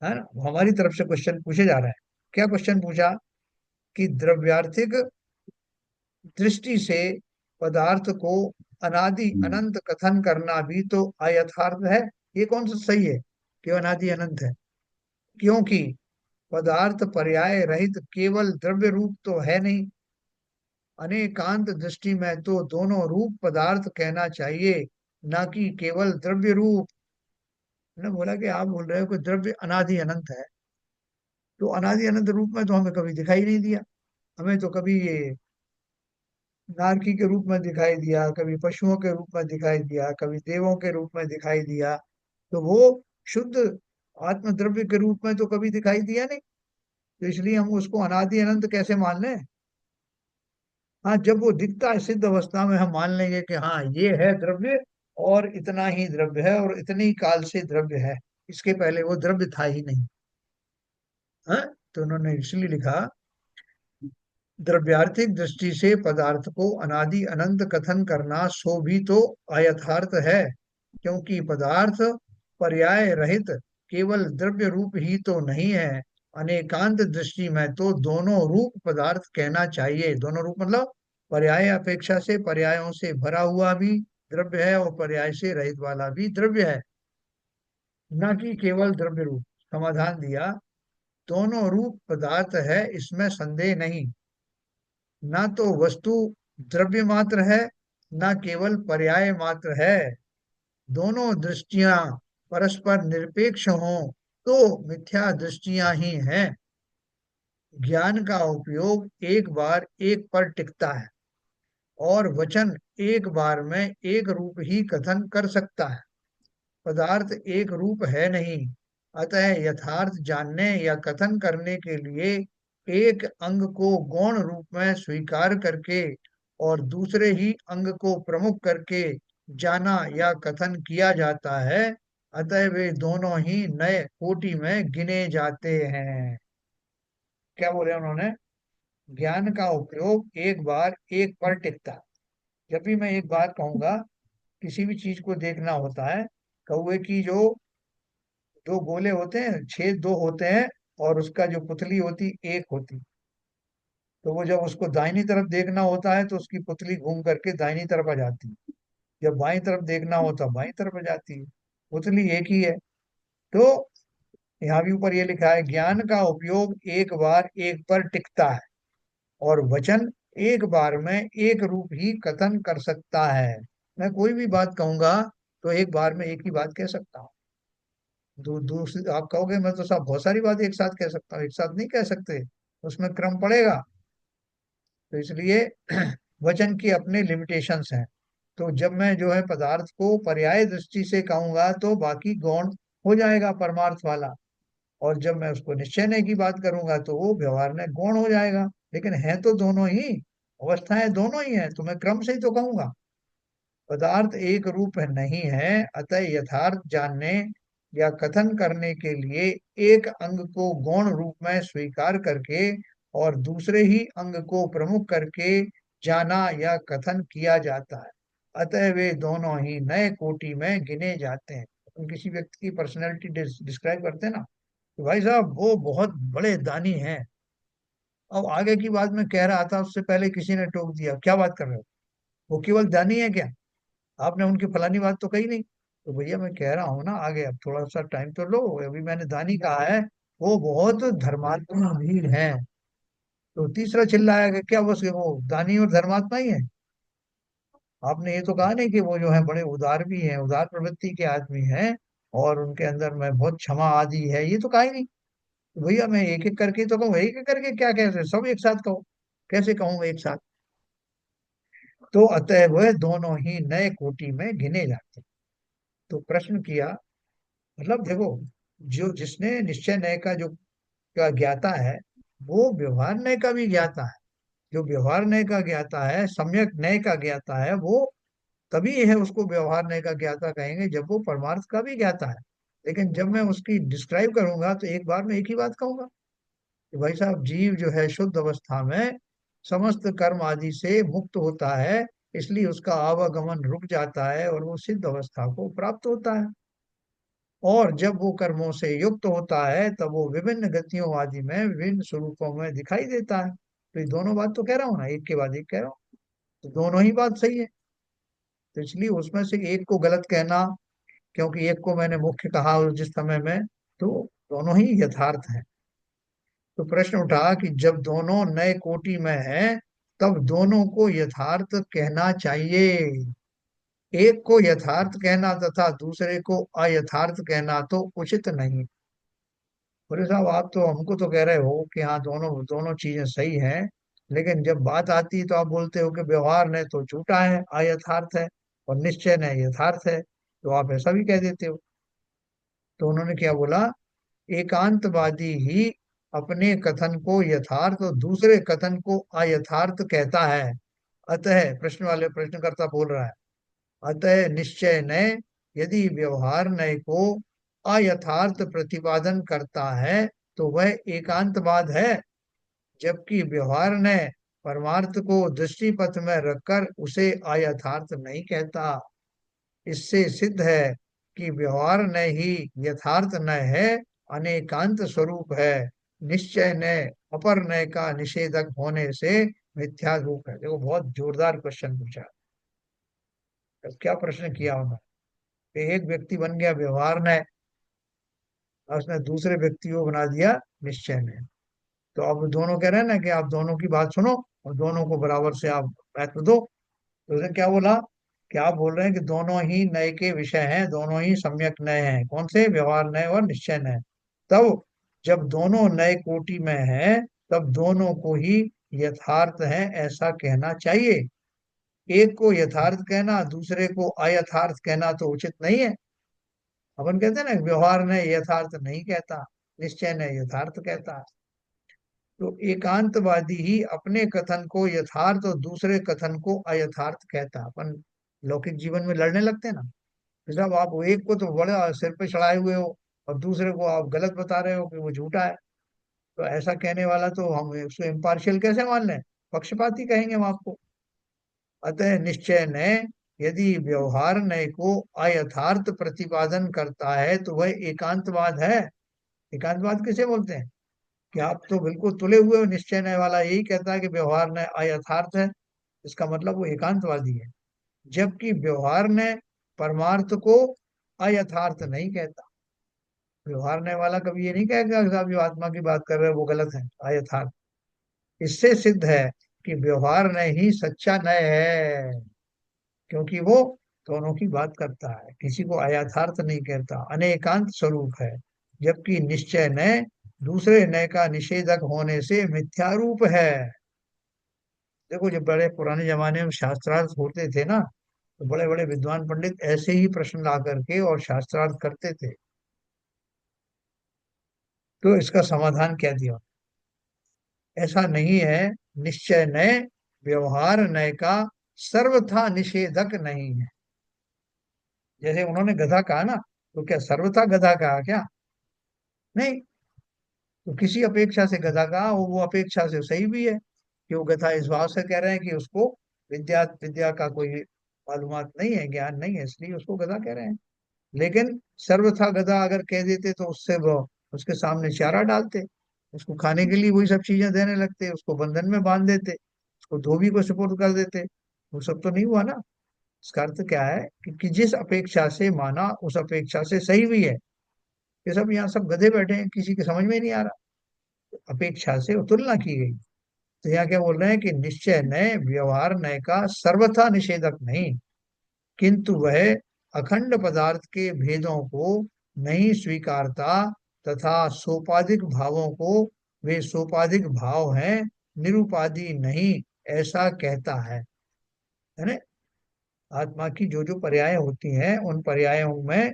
Speaker 1: है ना। हमारी तरफ से क्वेश्चन पूछे जा रहे हैं। क्या क्वेश्चन पूछा? कि द्रव्यार्थिक दृष्टि से पदार्थ को अनादि अनंत कथन करना भी तो अयथार्थ है। ये कौन सा सही है कि अनादि अनंत है? क्योंकि पदार्थ पर्याय रहित केवल द्रव्य रूप तो है नहीं। अनेकांत दृष्टि में तो दोनों रूप पदार्थ कहना चाहिए, ना कि केवल द्रव्य रूप। ने बोला कि आप बोल रहे हो कि द्रव्य अनादि अनंत है, तो अनादि अनंत रूप में तो हमें कभी दिखाई नहीं दिया। हमें तो कभी ये नारकी के रूप में दिखाई दिया, कभी पशुओं के रूप में दिखाई दिया, कभी देवों के रूप में दिखाई दिया। तो वो शुद्ध आत्मद्रव्य के रूप में तो कभी दिखाई दिया नहीं। तो इसलिए हम उसको अनादि अनंत कैसे मान लें? हाँ, जब वो दिखता है सिद्ध अवस्था में हम मान लेंगे कि हाँ ये है द्रव्य, और इतना ही द्रव्य है और इतने ही काल से द्रव्य है, इसके पहले वो द्रव्य था ही नहीं। हाँ, तो उन्होंने इसलिए लिखा, द्रव्यार्थिक दृष्टि से पदार्थ को अनादि अनंत कथन करना सो भी तो अयथार्थ है, क्योंकि पदार्थ पर्याय रहित केवल द्रव्य रूप ही तो नहीं है। अनेकांत दृष्टि में तो दोनों रूप पदार्थ कहना चाहिए। दोनों रूप मतलब पर्याय अपेक्षा से पर्यायों से भरा हुआ भी द्रव्य है और पर्याय से रहित वाला भी द्रव्य है, न कि केवल द्रव्य रूप। समाधान दिया, दोनों रूप पदार्थ है इसमें संदेह नहीं। ना तो वस्तु द्रव्य मात्र है, ना केवल पर्याय मात्र है। दोनों दृष्टियां परस्पर निरपेक्ष हों तो मिथ्या दृष्टियां ही हैं। ज्ञान का उपयोग एक बार एक पर टिकता है, और वचन एक बार में एक रूप ही कथन कर सकता है। पदार्थ एक रूप है नहीं, अतः यथार्थ जानने या कथन करने के लिए एक अंग को गौण रूप में स्वीकार करके और दूसरे ही अंग को प्रमुख करके जाना या कथन किया जाता है। अतः वे दोनों ही नए कोटि में गिने जाते हैं। क्या बोले उन्होंने? ज्ञान का उपयोग एक बार एक पर टिकता है। जब भी मैं एक बात कहूंगा, किसी भी चीज को देखना होता है, कौवे की जो दो गोले होते हैं, छेद दो होते हैं, और उसका जो पुतली होती एक होती। तो वो जब उसको दाहिनी तरफ देखना होता है तो उसकी पुतली घूम करके दाहिनी तरफ आ जाती है। जब बाईं तरफ देखना होता है बाईं तरफ आ जाती है। पुतली एक ही है। तो यहाँ भी ऊपर ये लिखा है, ज्ञान का उपयोग एक बार एक पर टिकता है, और वचन एक बार में एक रूप ही कथन कर सकता है। मैं कोई भी बात कहूंगा तो एक बार में एक ही बात कह सकता हूँ। दूसरी आप कहोगे मैं तो साहब बहुत सारी बात एक साथ कह सकता हूँ, एक साथ नहीं कह सकते, उसमें क्रम पड़ेगा। तो इसलिए वचन की अपने लिमिटेशंस हैं। तो जब मैं जो है पदार्थ को पर्याय दृष्टि से कहूंगा तो बाकी गौण हो जाएगा परमार्थ वाला, और जब मैं उसको निश्चय की बात करूंगा तो वो व्यवहार में गौण हो जाएगा। लेकिन है तो दोनों ही, अवस्थाएं दोनों ही है, तो मैं क्रम से ही तो कहूंगा। पदार्थ एक रूप नहीं है, अतः यथार्थ जानने या कथन करने के लिए एक अंग को गौण रूप में स्वीकार करके और दूसरे ही अंग को प्रमुख करके जाना या कथन किया जाता है। अतः वे दोनों ही नए कोटि में गिने जाते हैं। हम किसी व्यक्ति की पर्सनैलिटी डिस्क्राइब करते हैं ना, तो भाई साहब वो बहुत बड़े दानी हैं। अब आगे की बात मैं कह रहा था, उससे पहले किसी ने टोक दिया, क्या बात कर रहे हो, वो केवल दानी है क्या? आपने उनकी फलानी बात तो कही नहीं। तो भैया मैं कह रहा हूँ ना आगे, अब थोड़ा सा टाइम तो लो, अभी मैंने दानी कहा है, वो बहुत धर्मात्मा भी है। तो तीसरा चिल्लाया कि क्या बस वो दानी और धर्मात्मा ही है? आपने ये तो कहा नहीं कि वो जो है बड़े उदार भी हैं, उदार प्रवृत्ति के आदमी हैं, और उनके अंदर में बहुत क्षमा आदि है, ये तो कहा ही नहीं। तो भैया मैं एक एक करके तो कहूँ, एक एक करके क्या, कैसे सब एक साथ कहो, कैसे कहूँ एक साथ? तो अतः वह दोनों ही नए कोटि में गिने जाते हैं। तो प्रश्न किया, मतलब देखो, जो जिसने निश्चय नय का जो का ज्ञाता है, वो व्यवहार नय का भी ज्ञाता है। जो व्यवहार नय का ज्ञाता है, सम्यक नय का ज्ञाता है, वो तभी है उसको व्यवहार नय का ज्ञाता कहेंगे जब वो परमार्थ का भी ज्ञाता है। लेकिन जब मैं उसकी डिस्क्राइब करूंगा तो एक बार में एक ही बात कहूंगा कि भाई साहब, जीव जो है शुद्ध अवस्था में समस्त कर्म आदि से मुक्त होता है, इसलिए उसका आवागमन रुक जाता है और वो सिद्ध अवस्था को प्राप्त होता है। और जब वो कर्मों से युक्त होता है तब वो विभिन्न गतियों आदि में विभिन्न स्वरूपों में दिखाई देता है। तो ये दोनों बात तो कह रहा हूँ ना, एक के बाद एक कह रहा हूँ, तो दोनों ही बात सही है। तो इसलिए उसमें से एक को गलत कहना, क्योंकि एक को मैंने मुख्य कहा उस जिस समय में, तो दोनों ही यथार्थ है। तो प्रश्न उठा कि जब दोनों नए कोटि में है तब दोनों को यथार्थ कहना चाहिए। एक को यथार्थ कहना तथा दूसरे को अयथार्थ कहना तो उचित नहीं। बोले साहब, आप तो हमको तो कह रहे हो कि हाँ दोनों दोनों चीजें सही हैं, लेकिन जब बात आती है तो आप बोलते हो कि व्यवहार ने तो झूठा है, अयथार्थ है, और निश्चय ने यथार्थ है, तो आप ऐसा भी कह देते हो। तो उन्होंने क्या बोला, एकांतवादी ही अपने कथन को यथार्थ और दूसरे कथन को अयथार्थ कहता है। अतः प्रश्न वाले प्रश्नकर्ता बोल रहा है, अतः निश्चय नय यदि व्यवहार नय को अयथार्थ प्रतिपादन करता है तो वह एकांतवाद है, जबकि व्यवहार नय परमार्थ को दृष्टिपथ में रखकर उसे अयथार्थ नहीं कहता। इससे सिद्ध है कि व्यवहार नय ही यथार्थ नय है, अनेकांत स्वरूप है। निश्चय नय अपर नय का निषेधक होने से मिथ्या रूप है। देखो बहुत जोरदार क्वेश्चन पूछा। तो क्या प्रश्न किया उन्होंने कि एक व्यक्ति बन गया व्यवहार नय और उसने दूसरे व्यक्ति को बना दिया निश्चय नय। तो अब दोनों कह रहे हैं ना कि आप दोनों की बात सुनो और दोनों को बराबर से आप महत्व दो। तो उसने क्या बोला कि आप बोल रहे हैं कि दोनों ही नए के विषय हैं, दोनों ही सम्यक नए हैं। कौन से? व्यवहार नए और निश्चय नए। तब जब दोनों नए कोटि में हैं तब दोनों को ही यथार्थ है ऐसा कहना चाहिए। एक को यथार्थ कहना दूसरे को अयथार्थ कहना तो उचित नहीं है। अपन कहते हैं ना, व्यवहार ने यथार्थ नहीं कहता, निश्चय ने यथार्थ कहता है। तो एकांतवादी ही अपने कथन को यथार्थ और दूसरे कथन को अयथार्थ कहता है। अपन लौकिक जीवन में लड़ने लगते हैं ना, तो साहब आप वो एक को तो बड़ा सिर पे चढ़ाए हुए हो और दूसरे को आप गलत बता रहे हो कि वो झूठा है। तो ऐसा कहने वाला तो हम उसको इम्पार्शियल कैसे मान लें? पक्षपाती कहेंगे हम आपको। अतः निश्चय ने यदि व्यवहार नय को अयथार्थ प्रतिपादन करता है तो वह एकांतवाद है। एकांतवाद किसे बोलते हैं? कि आप तो बिल्कुल तुले हुए हो, निश्चय नय वाला यही कहता है कि व्यवहार नय अयथार्थ है, इसका मतलब वो एकांतवादी है। जबकि व्यवहार नय परमार्थ को अयथार्थ नहीं कहता। व्यवहार नय वाला कभी ये नहीं कहेगा कि आप जो आत्मा की बात कर रहे हो वो गलत है, अयथार्थ। इससे सिद्ध है कि व्यवहार नय ही सच्चा नय है, क्योंकि वो दोनों की बात करता है, किसी को अयथार्थ नहीं कहता, अनेकांत स्वरूप है। जबकि निश्चय नय दूसरे नय का निषेधक होने से मिथ्या रूप है। देखो जब बड़े पुराने जमाने में शास्त्रार्थ होते थे ना, तो बड़े बड़े विद्वान पंडित ऐसे ही प्रश्न ला करके और शास्त्रार्थ करते थे। तो इसका समाधान क्या दिया? ऐसा नहीं है, निश्चय नय व्यवहार नय का सर्वथा निषेधक नहीं है। जैसे उन्होंने गधा कहा ना, तो क्या सर्वथा गधा कहा क्या? नहीं। तो किसी अपेक्षा से गधा कहा, वो अपेक्षा से सही भी है कि वो गधा इस भाव से कह रहे हैं कि उसको विद्या विद्या का कोई मालूमात नहीं है, ज्ञान नहीं है, इसलिए उसको गधा कह रहे हैं। लेकिन सर्वथा गधा अगर कह देते तो उससे वो उसके सामने चारा डालते, उसको खाने के लिए वही सब चीजें देने लगते, उसको बंधन में बांध देते, उसको धोबी को सुपुर्द कर देते। वो सब तो नहीं हुआ ना। इसका अर्थ क्या है कि जिस अपेक्षा से माना उस अपेक्षा से सही भी है। ये सब यहाँ सब गधे बैठे हैं, किसी के समझ में नहीं आ रहा। अपेक्षा से तुलना की गई। तो यहाँ क्या बोल रहे हैं कि निश्चय नय व्यवहार नय का सर्वथा निषेधक नहीं, किंतु वह अखंड पदार्थ के भेदों को नहीं स्वीकारता तथा सोपाधिक भावों को वे सोपाधिक भाव हैं, निरुपाधि नहीं, ऐसा कहता है ना। आत्मा की जो जो पर्याय होती हैं उन पर्यायों में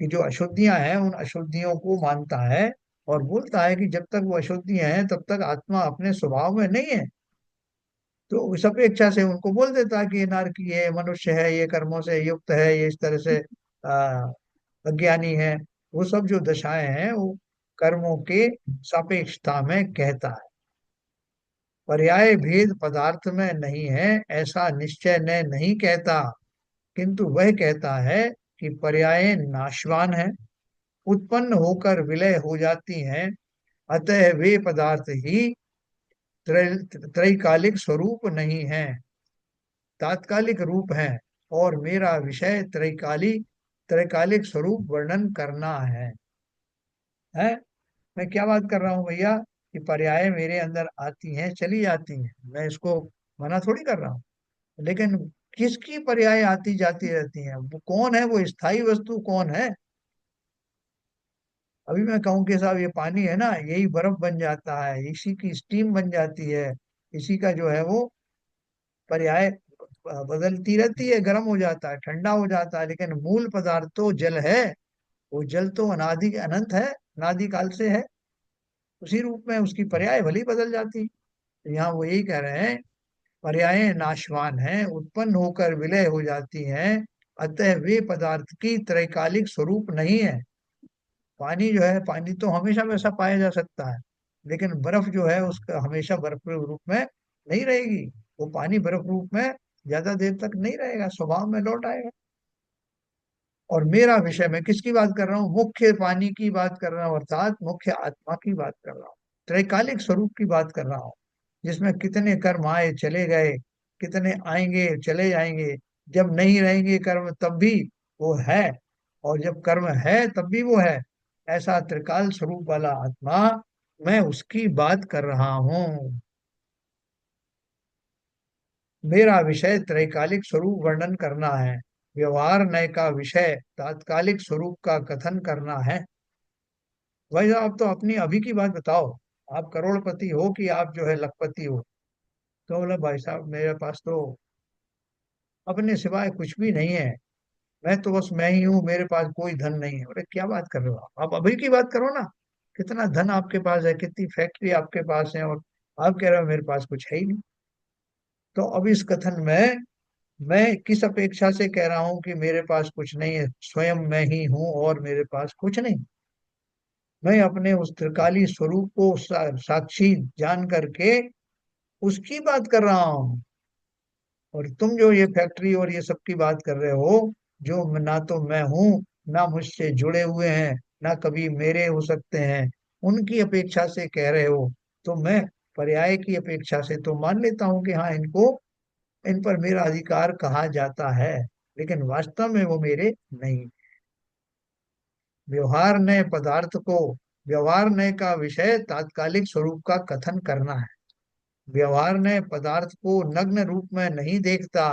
Speaker 1: की जो अशुद्धियां हैं उन अशुद्धियों को मानता है और बोलता है कि जब तक वो अशुद्धियां हैं तब तक आत्मा अपने स्वभाव में नहीं है। तो उस अपेक्षा से उनको बोल देता है कि ये नारकी है, मनुष्य है, ये कर्मों से युक्त है, ये इस तरह से अज्ञानी है। वो सब जो दशाएं हैं वो कर्मों के सापेक्षता में कहता है। पर्याय भेद पदार्थ में नहीं है ऐसा निश्चय ने नहीं कहता, किंतु वह कहता है कि पर्याय नाशवान है, उत्पन्न होकर विलय हो जाती हैं, अतः वे पदार्थ ही त्रैकालिक स्वरूप नहीं है, तात्कालिक रूप है। और मेरा विषय त्रैकालिक स्वरूप वर्णन करना है। मैं क्या बात कर रहा हूँ भैया कि पर्याय मेरे अंदर आती हैं चली जाती हैं, मैं इसको मना थोड़ी कर रहा हूँ। लेकिन किसकी पर्याय आती जाती रहती हैं, वो कौन है, वो स्थायी वस्तु कौन है। अभी मैं कहूँ कि साहब ये पानी है ना, यही बर्फ बन जाता है, इसी की स्टीम बन जाती है, इसी का जो है वो पर्याय बदलती रहती है, गर्म हो जाता है, ठंडा हो जाता है, लेकिन मूल पदार्थ तो जल है। वो जल तो अनादि अनंत है, अनादि काल से है। उसी रूप में उसकी पर्याय भली बदल जाती। तो यहाँ वो यही कह रहे हैं, पर्याय नाशवान है, उत्पन्न होकर विलय हो जाती हैं, अतः वे पदार्थ की त्रैकालिक स्वरूप नहीं है। पानी जो है, पानी तो हमेशा वैसा पाया जा सकता है, लेकिन बर्फ जो है उसका हमेशा बर्फ रूप में नहीं रहेगी। वो पानी बर्फ रूप में ज्यादा देर तक नहीं रहेगा, स्वभाव में लौट आएगा। और मेरा विषय मैं किसकी बात कर रहा हूँ, मुख्य पानी की बात कर रहा हूँ, अर्थात मुख्य आत्मा की बात कर रहा हूँ, त्रैकालिक स्वरूप की बात कर रहा हूँ, जिसमें कितने कर्म आए चले गए, कितने आएंगे चले जाएंगे, जब नहीं रहेंगे कर्म तब भी वो है, और जब कर्म है तब भी वो है। ऐसा त्रिकाल स्वरूप वाला आत्मा, मैं उसकी बात कर रहा हूँ। मेरा विषय त्रैकालिक स्वरूप वर्णन करना है, व्यवहार नय का विषय तात्कालिक स्वरूप का कथन करना है। भाई साहब तो अपनी अभी की बात बताओ, आप करोड़पति हो कि आप जो है लखपति हो। तो बोला भाई साहब मेरे पास तो अपने सिवाय कुछ भी नहीं है, मैं तो बस मैं ही हूँ, मेरे पास कोई धन नहीं है। बोले क्या बात कर रहे हो आप अभी की बात करो ना, कितना धन आपके पास है, कितनी फैक्ट्री आपके पास है, और आप कह रहे हो मेरे पास कुछ है ही नहीं। तो अब इस कथन में मैं किस अपेक्षा से कह रहा हूं कि मेरे पास कुछ नहीं है, स्वयं मैं ही हूं और मेरे पास कुछ नहीं। मैं अपने उस त्रिकाली स्वरूप को साक्षी जान करके उसकी बात कर रहा हूं। और तुम जो ये फैक्ट्री और ये सब की बात कर रहे हो, जो ना तो मैं हूं, ना मुझसे जुड़े हुए हैं, ना कभी मेरे हो सकते हैं, उनकी अपेक्षा से कह रहे हो। तो मैं पर्याय की अपेक्षा से तो मान लेता हूं कि हाँ इनको, इन पर मेरा अधिकार कहा जाता है, लेकिन वास्तव में वो मेरे नहीं। व्यवहार नए पदार्थ को, व्यवहार नए का विषय तात्कालिक स्वरूप का कथन करना है। व्यवहार नए पदार्थ को नग्न रूप में नहीं देखता,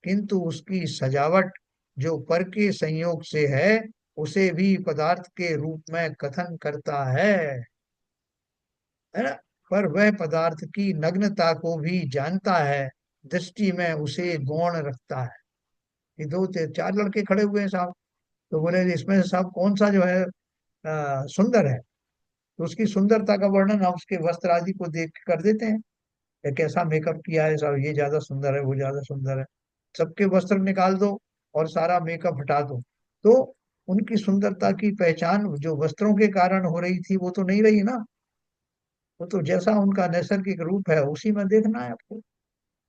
Speaker 1: किंतु उसकी सजावट जो पर के संयोग से है उसे भी पदार्थ के रूप में कथन करता है ना। पर वह पदार्थ की नग्नता को भी जानता है, दृष्टि में उसे गौण रखता है। ये दो चार लड़के खड़े हुए हैं साहब, तो बोले इसमें से साहब कौन सा जो है सुंदर है। तो उसकी सुंदरता का वर्णन हम उसके वस्त्र आदि को देख के कर देते हैं, या कैसा मेकअप किया है साहब, ये ज्यादा सुंदर है, वो ज्यादा सुंदर है। सबके वस्त्र निकाल दो और सारा मेकअप हटा दो, तो उनकी सुंदरता की पहचान जो वस्त्रों के कारण हो रही थी वो तो नहीं रही ना। वो तो जैसा उनका नैसर्गिक रूप है उसी में देखना है आपको।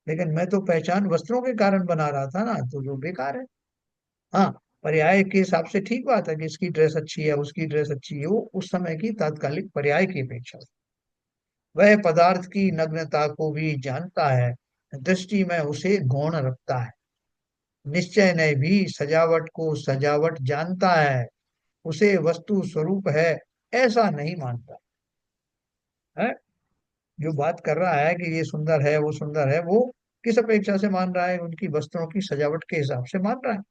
Speaker 1: लेकिन मैं तो पहचान वस्त्रों के कारण बना रहा था ना, तो जो बेकार है। हाँ, पर्याय के हिसाब से ठीक बात है कि इसकी ड्रेस अच्छी है, उसकी ड्रेस अच्छी है, वो उस समय की तात्कालिक पर्याय की अपेक्षा से। वह पदार्थ की नग्नता को भी जानता है, दृष्टि में उसे गौण रखता है। निश्चय ने भी सजावट को सजावट जानता है, उसे वस्तु स्वरूप है ऐसा नहीं मानता है। जो बात कर रहा है कि ये सुंदर है वो सुंदर है, वो किस अपेक्षा से मान रहा है? उनकी वस्त्रों की सजावट के हिसाब से मान रहा है।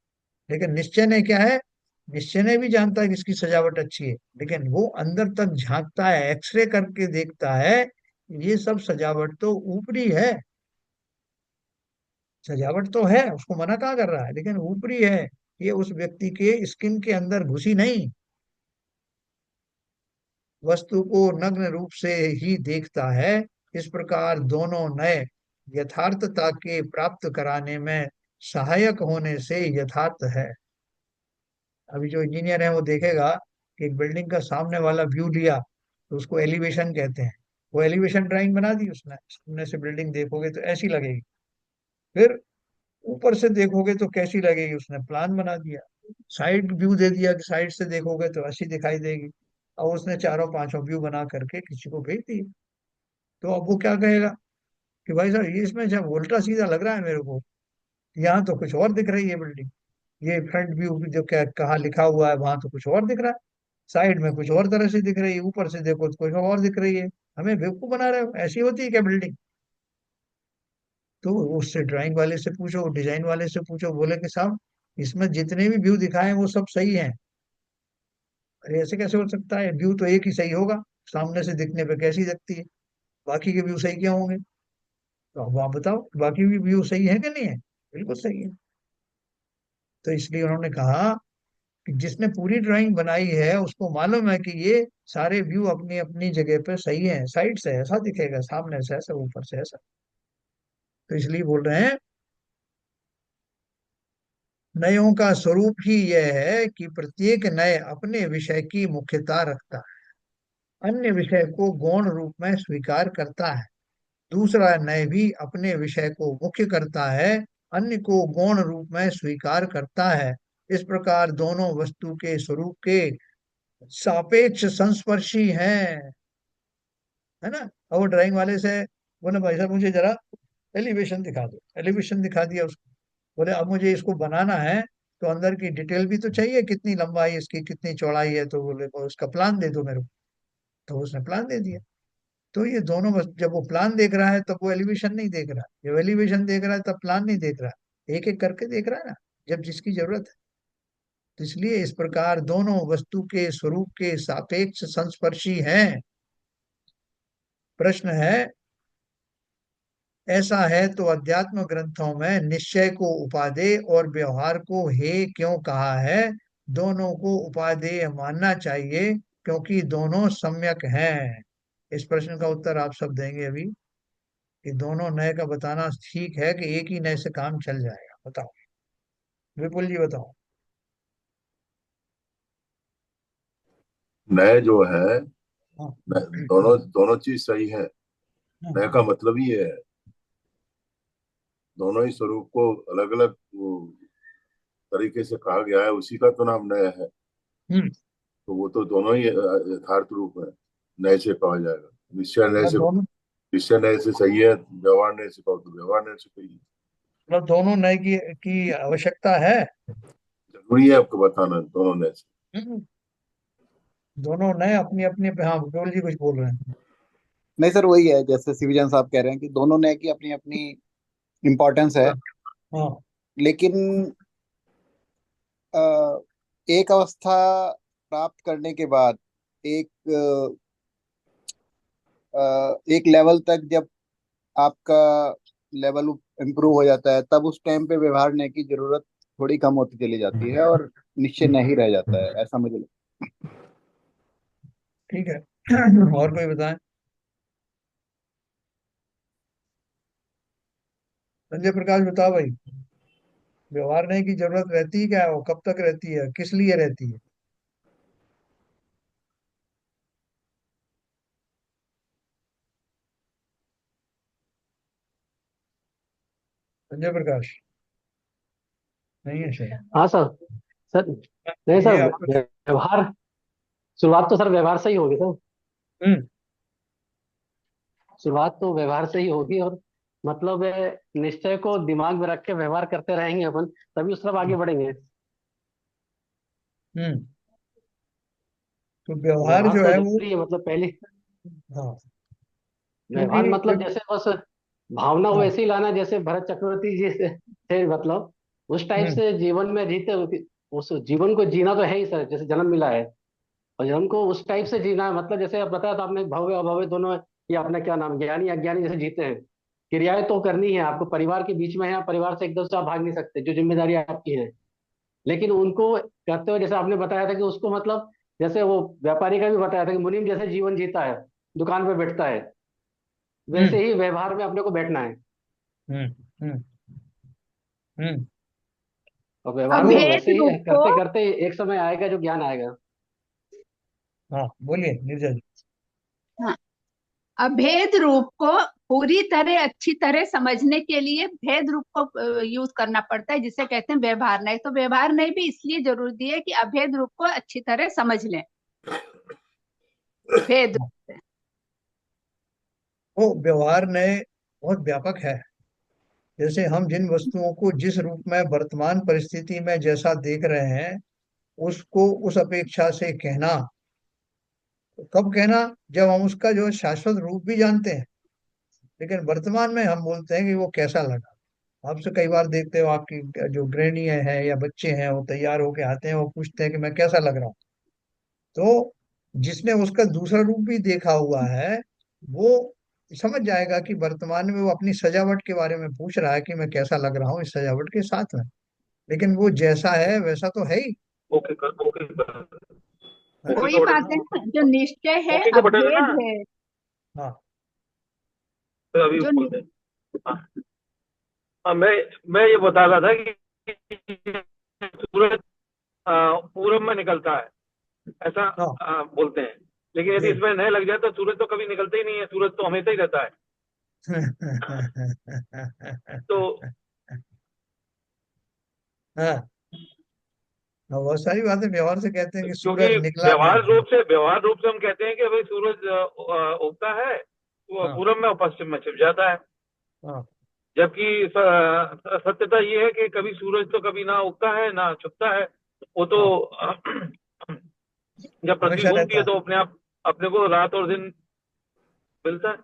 Speaker 1: लेकिन निश्चय ने क्या है, निश्चय ने भी जानता है कि इसकी सजावट अच्छी है, लेकिन वो अंदर तक झांकता है, एक्सरे करके देखता है, ये सब सजावट तो ऊपरी है। सजावट तो है, उसको मना कहाँ कर रहा है, लेकिन ऊपरी है, ये उस व्यक्ति के स्किन के अंदर घुसी नहीं। वस्तु को नग्न रूप से ही देखता है। इस प्रकार दोनों नए यथार्थता के प्राप्त कराने में सहायक होने से यथार्थ है। अभी जो इंजीनियर है वो देखेगा कि एक बिल्डिंग का सामने वाला व्यू लिया तो उसको एलिवेशन कहते हैं। वो एलिवेशन ड्राइंग बना दी उसने, सामने से बिल्डिंग देखोगे तो ऐसी लगेगी। फिर ऊपर से देखोगे तो कैसी लगेगी, उसने प्लान बना दिया। साइड व्यू दे दिया कि साइड से देखोगे तो ऐसी दिखाई देगी। और उसने चारों पांचों व्यू बना करके किसी को भेज दिए। तो अब वो क्या कहेगा कि भाई साहब ये इसमें जब उल्टा सीधा लग रहा है मेरे को, यहाँ तो कुछ और दिख रही है बिल्डिंग। ये फ्रंट व्यू जो क्या कहाँ लिखा हुआ है वहां तो कुछ और दिख रहा है, साइड में कुछ और तरह से दिख रही है, ऊपर से देखो तो कुछ और दिख रही है। हमें बेवकूफ बना रहे हो, ऐसी होती है क्या बिल्डिंग? तो उससे ड्राइंग वाले से पूछो, डिजाइन वाले से पूछो, बोले कि साहब इसमें जितने भी व्यू दिखाए हैं वो सब सही हैं। अरे ऐसे कैसे हो सकता है, व्यू तो एक ही सही होगा, सामने से दिखने पे कैसी दिखती है, बाकी के व्यू सही क्या होंगे? तो अब आप बताओ बाकी भी व्यू सही है कि नहीं है? बिल्कुल सही है। तो इसलिए उन्होंने कहा कि जिसने पूरी ड्राइंग बनाई है उसको मालूम है कि ये सारे व्यू अपनी अपनी जगह पे सही है, साइड से ऐसा दिखेगा, सामने से ऐसा, ऊपर से ऐसा। तो इसलिए बोल रहे हैं नयों का स्वरूप ही यह है कि प्रत्येक नय अपने विषय की मुख्यता रखता है, अन्य विषय को गौण रूप में स्वीकार करता है। दूसरा नय भी अपने विषय को मुख्य करता है, अन्य को गौण रूप में स्वीकार करता है। इस प्रकार दोनों वस्तु के स्वरूप के सापेक्ष संस्पर्शी हैं, है ना। और वो ड्राइंग वाले से बोले भाई साहब मुझे जरा एलिवेशन दिखा दो, एलिवेशन दिखा दिया उसको। बोले अब मुझे इसको बनाना है तो अंदर की डिटेल भी तो चाहिए, कितनी लंबाई इसकी, कितनी चौड़ाई है, तो बोले उसका प्लान दे दो मेरे को। तो उसने प्लान दे दिया। तो ये दोनों जब वो प्लान देख रहा है तब वो एलिवेशन नहीं देख रहा, जब एलिवेशन देख रहा है तब प्लान नहीं देख रहा, एक एक करके देख रहा है ना, जब जिसकी जरूरत है। तो इसलिए इस प्रकार दोनों वस्तु के स्वरूप के सापेक्ष संस्पर्शी हैं। प्रश्न है, ऐसा है तो अध्यात्म ग्रंथों में निश्चय को उपादेय और व्यवहार को हे क्यों कहा है? दोनों को उपादेय मानना चाहिए क्योंकि दोनों सम्यक हैं। इस प्रश्न का उत्तर आप सब देंगे अभी कि दोनों नए का बताना ठीक है कि एक ही नए से काम चल जाएगा? बताओ, विपुल जी बताओ।
Speaker 3: नए जो है,
Speaker 1: हाँ
Speaker 3: दोनों दोनों चीज सही है।
Speaker 1: हाँ
Speaker 3: नए का मतलब ही ये है, दोनों ही स्वरूप को अलग अलग तरीके से कहा गया है, उसी का तो नाम नए है।
Speaker 1: हम्म,
Speaker 3: तो वो तो दोनों ही यथार्थ रूप है, नए से कहा जाएगा। निश्चय नए
Speaker 1: मतलब
Speaker 3: से,
Speaker 1: दोनों,
Speaker 3: निश्चय नए से सही है, व्यवहार नए से कहो तो व्यवहार नए से सही है।
Speaker 1: मतलब दोनों नए की आवश्यकता है।
Speaker 3: जरूरी है आपको बताना दोनों नए से।
Speaker 1: हम्म, दोनों नए अपनी अपनी, हाँ विपुल जी कुछ बोल रहे हैं।
Speaker 5: नहीं सर, वही है जैसे सिविजन साहब कह रहे हैं कि दोनों ने की अपनी अपनी इम्पोर्टेंस है।
Speaker 1: हाँ हाँ
Speaker 5: लेकिन अ, एक अवस्था प्राप्त करने के बाद एक एक लेवल तक जब आपका लेवल इम्प्रूव हो जाता है, तब उस टाइम पे व्यवहार करने की जरूरत थोड़ी कम होती चली जाती है और निश्चय नहीं रह जाता है, ऐसा मुझे लगता
Speaker 1: ठीक है। और कोई बताएं? संजय प्रकाश बताओ भाई, व्यवहार नहीं की जरूरत रहती है क्या, वो कब तक रहती है, किस लिए रहती है? संजय प्रकाश नहीं है शायद।
Speaker 6: हाँ सर। सर नहीं
Speaker 1: ये
Speaker 6: सर,
Speaker 1: आपको।
Speaker 6: व्यवहार, शुरुआत तो सर व्यवहार से ही होगी सर।
Speaker 1: हम्म
Speaker 6: शुरुआत तो व्यवहार से ही होगी, और मतलब निश्चय को दिमाग में रख के व्यवहार करते रहेंगे अपन, तभी उस तरफ आगे बढ़ेंगे।
Speaker 1: हम्म तो व्यवहार
Speaker 6: व्यवहार
Speaker 1: जो
Speaker 6: तो
Speaker 1: है वो,
Speaker 6: जरूरी है, मतलब पहले
Speaker 1: हाँ, क्योंकि
Speaker 6: व्यवहार मतलब जैसे बस भावना
Speaker 1: हाँ,
Speaker 6: वैसे ही लाना जैसे भरत चक्रवर्ती जी से थे, मतलब उस टाइप
Speaker 1: हम्म
Speaker 6: से जीवन में जीते उस जीवन को जीना तो है ही सर, जैसे जन्म मिला है और जन्म को उस टाइप से जीना है, मतलब जैसे आप बताया था आपने, भव्य अभव्य दोनों, ये अपना क्या नाम, ज्ञानी अज्ञानी जैसे जीते हैं। क्रियाएं तो करनी है आपको, परिवार के बीच में है, परिवार से एकदम से आप भाग नहीं सकते, जो जिम्मेदारी आपकी है। लेकिन उनको करते हुए जैसे आपने बताया था कि उसको मतलब, जैसे वो व्यापारी का भी बताया था कि मुनीम जैसे जीवन जीता है, दुकान पे बैठता है, वैसे
Speaker 1: हम्म
Speaker 6: ही व्यवहार में अपने को बैठना है।
Speaker 1: हम्म हम्म हम्म
Speaker 6: और व्यवहार में
Speaker 2: अभेद
Speaker 6: वैसे ही
Speaker 2: रूप को,
Speaker 6: करते करते एक समय आएगा जो ज्ञान आएगा।
Speaker 1: हाँ, बोलिए नीरजा जी।
Speaker 2: हाँ, अभेद रूप को पूरी तरह अच्छी तरह समझने के लिए भेद रूप को यूज करना पड़ता है, जिसे कहते हैं व्यवहार नहीं। तो व्यवहार नहीं भी इसलिए जरूरी है कि अभेद रूप को अच्छी तरह समझ लें, भेद रूप से।
Speaker 1: वो व्यवहार ने बहुत व्यापक है। जैसे हम जिन वस्तुओं को जिस रूप में वर्तमान परिस्थिति में जैसा देख रहे हैं, उसको उस अपेक्षा से कहना, कब कहना, जब हम उसका जो शाश्वत रूप भी जानते हैं। लेकिन वर्तमान में हम बोलते हैं कि वो कैसा लगा। आपसे कई बार देखते हो, आपकी जो गृहिणी है या बच्चे हैं, वो तैयार होके आते हैं, वो पूछते हैं कि मैं कैसा लग रहा हूँ। तो जिसने उसका दूसरा रूप भी देखा हुआ है, वो समझ जाएगा कि वर्तमान में वो अपनी सजावट के बारे में पूछ रहा है कि मैं कैसा लग रहा हूँ इस सजावट के साथ में। लेकिन वो जैसा है वैसा तो है ही।
Speaker 7: ओके कर ओके कर
Speaker 1: है ना?
Speaker 7: ओके
Speaker 2: वही
Speaker 7: का
Speaker 2: बात
Speaker 7: बटन
Speaker 2: है ना, जो निश्चय है
Speaker 7: ओके का बटन है ना,
Speaker 2: अभेद है।
Speaker 1: हाँ,
Speaker 7: तो अभी
Speaker 2: जो
Speaker 7: खोलते हैं। हाँ हाँ, मैं ये बता रहा था कि सूरज पूरब में निकलता है, ऐसा
Speaker 1: हाँ।
Speaker 7: बोलते हैं। लेकिन यदि
Speaker 1: जी।
Speaker 7: इसमें नहीं लग जाए तो सूरज तो कभी निकलता ही नहीं है, सूरज तो हमेशा ही रहता है। तो
Speaker 1: हाँ, बहुत सारी बातें व्यवहार से कहते हैं कि
Speaker 7: क्योंकि
Speaker 1: सूरज निकला नहीं है।
Speaker 7: व्यवहार रूप से हम कहते हैं कि भाई सूरज उगता है, वो
Speaker 1: हाँ,
Speaker 7: पूरब में और पश्चिम में छिप जाता है।
Speaker 1: हाँ,
Speaker 7: जबकि सत्यता ये है कि कभी सूरज तो कभी ना उगता है ना छुपता है, वो तो
Speaker 1: हाँ,
Speaker 7: जब पृथ्वी
Speaker 1: हमेशा
Speaker 7: घूमती
Speaker 1: रहता
Speaker 7: है
Speaker 1: है।
Speaker 7: तो अपने आप अपने को रात और दिन मिलता है।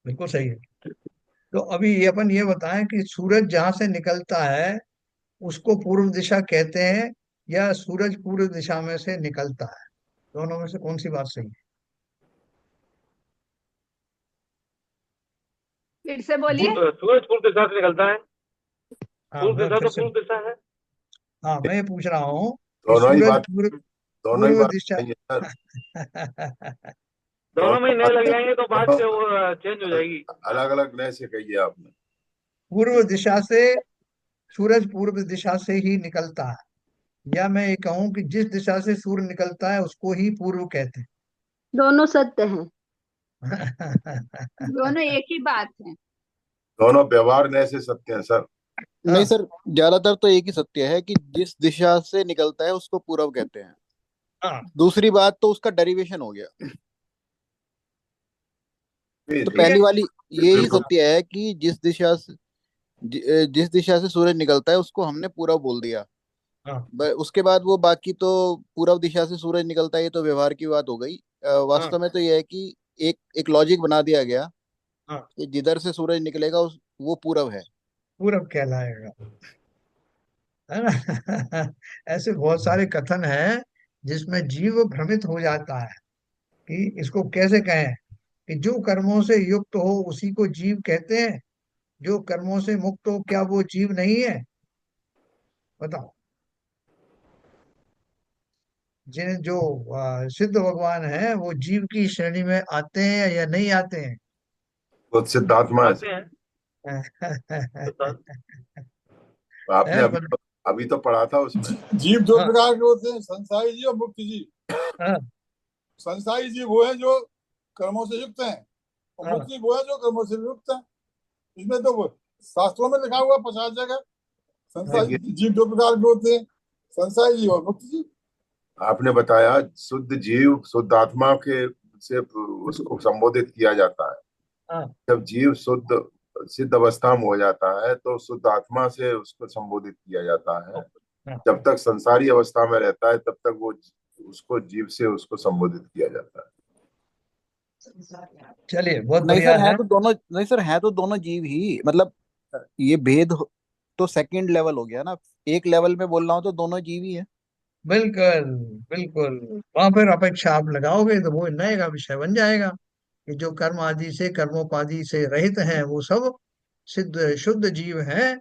Speaker 1: बिल्कुल सही है। तो अभी ये अपन ये बताएं कि सूरज जहां से निकलता है उसको पूर्व दिशा कहते हैं, या सूरज पूर्व दिशा में से निकलता है? दोनों में से कौन सी बात सही
Speaker 2: फिर से बोलिए।
Speaker 7: सूरज पूर्व दिशा से निकलता है,
Speaker 1: है? हाँ,
Speaker 7: पूर्व
Speaker 1: मैं
Speaker 7: दिशा
Speaker 1: फिर
Speaker 7: तो
Speaker 1: से,
Speaker 7: पूर्व दिशा है।
Speaker 1: हाँ, मैं ये पूछ रहा हूँ कि
Speaker 3: दोनों ही
Speaker 1: सूरज
Speaker 3: बात
Speaker 1: पूर्व
Speaker 3: दोनों ही
Speaker 1: पूर्व
Speaker 3: बात
Speaker 1: दिशा।
Speaker 3: सही है सर।
Speaker 7: दोनों में
Speaker 3: दोनों
Speaker 7: ही नए
Speaker 3: बात
Speaker 7: लग जाएंगे तो बात
Speaker 3: दोनों
Speaker 7: चेंज हो जाएगी।
Speaker 3: अलग अलग नए से कहिए आपने।
Speaker 1: पूर्व दिशा से सूरज पूर्व दिशा से ही निकलता है, या मैं ये कहूँ कि जिस दिशा से सूर्य निकलता है उसको ही पूर्व कहते
Speaker 8: दोनों सत्य हैं।
Speaker 1: हैं।
Speaker 2: दोनों एक ही बात है।
Speaker 3: दोनों व्यवहार नए से सत्य हैं सर।
Speaker 5: नहीं
Speaker 1: हाँ,
Speaker 5: सर, ज्यादातर तो एक ही सत्य है कि जिस दिशा से निकलता है उसको पूरब कहते हैं।
Speaker 1: हाँ,
Speaker 5: दूसरी बात तो उसका डेरिवेशन हो गया।
Speaker 3: जी
Speaker 5: तो
Speaker 3: जी,
Speaker 1: ठीक है।
Speaker 5: पहली वाली यही
Speaker 3: बिल्कुल।
Speaker 5: सत्य है कि जिस दिशा से सूरज निकलता है उसको हमने पूरब बोल दिया।
Speaker 1: हाँ,
Speaker 5: उसके बाद वो बाकी तो पूरब दिशा से सूरज निकलता है, ये तो व्यवहार की बात हो गई।
Speaker 1: हाँ,
Speaker 5: वास्तव में तो यह है कि एक एक लॉजिक बना दिया गया
Speaker 1: हाँ,
Speaker 5: कि जिधर से सूरज निकलेगा वो पूरब है।
Speaker 1: पूरब कहलाएगा, है ना? ऐसे बहुत सारे कथन हैं जिसमें जीव भ्रमित हो जाता है कि इसको कैसे कहें, कि जो कर्मों से युक्त हो उसी को जीव कहते हैं, जो कर्मों से मुक्त हो क्या वो जीव नहीं है? बताओ। जिन जो सिद्ध भगवान हैं वो जीव की श्रेणी में आते हैं या नहीं आते हैं?
Speaker 3: खुद सिद्धात्मा है
Speaker 7: आते
Speaker 3: सर।
Speaker 7: हैं सिद्धार्थ।
Speaker 3: आपने
Speaker 1: है,
Speaker 3: अभी तो पढ़ा था उसमें।
Speaker 4: जीव दो
Speaker 1: हाँ,
Speaker 4: प्रकार के होते हैं, संसारी जीव और मुक्त जीव।
Speaker 1: हाँ,
Speaker 4: संसारी जीव वो है जो कर्मों से युक्त हैं, और
Speaker 1: हाँ,
Speaker 4: मुक्त जीव वो है जो कर्मों से युक्त हैं। इसमें तो शास्त्रों में लिखा हुआ 50 जगह।
Speaker 1: हाँ,
Speaker 3: देखिए,
Speaker 4: संसारी जीव दो प्रकार के होते हैं, संसारी जीव और मुक्त जीव।
Speaker 3: आपने बताया शुद्ध जीव शुद्ध आत्मा के से उसको संबोधित किया जाता है।
Speaker 1: हाँ,
Speaker 3: जब जीव शुद्ध सिद्ध अवस्था में हो जाता है तो शुद्ध आत्मा से उसको संबोधित किया जाता है। जब तक संसारी अवस्था में रहता है तब तक वो उसको जीव से उसको संबोधित किया जाता है।
Speaker 1: चलिए, बहुत
Speaker 5: नहीं
Speaker 1: बढ़िया
Speaker 5: सर, है
Speaker 1: है।
Speaker 5: तो दोनों, नहीं सर, है तो दोनों जीव ही, मतलब ये तो सेकंड लेवल हो गया ना। एक लेवल में बोल रहा हूँ तो दोनों जीव ही है।
Speaker 1: बिल्कुल, बिल्कुल। वहां फिर अपेक्षा आप लगाओगे तो वो नए का विषय बन जाएगा कि जो कर्म आदि से, कर्मोपाधि से रहित हैं, वो सब सिद्ध शुद्ध जीव हैं,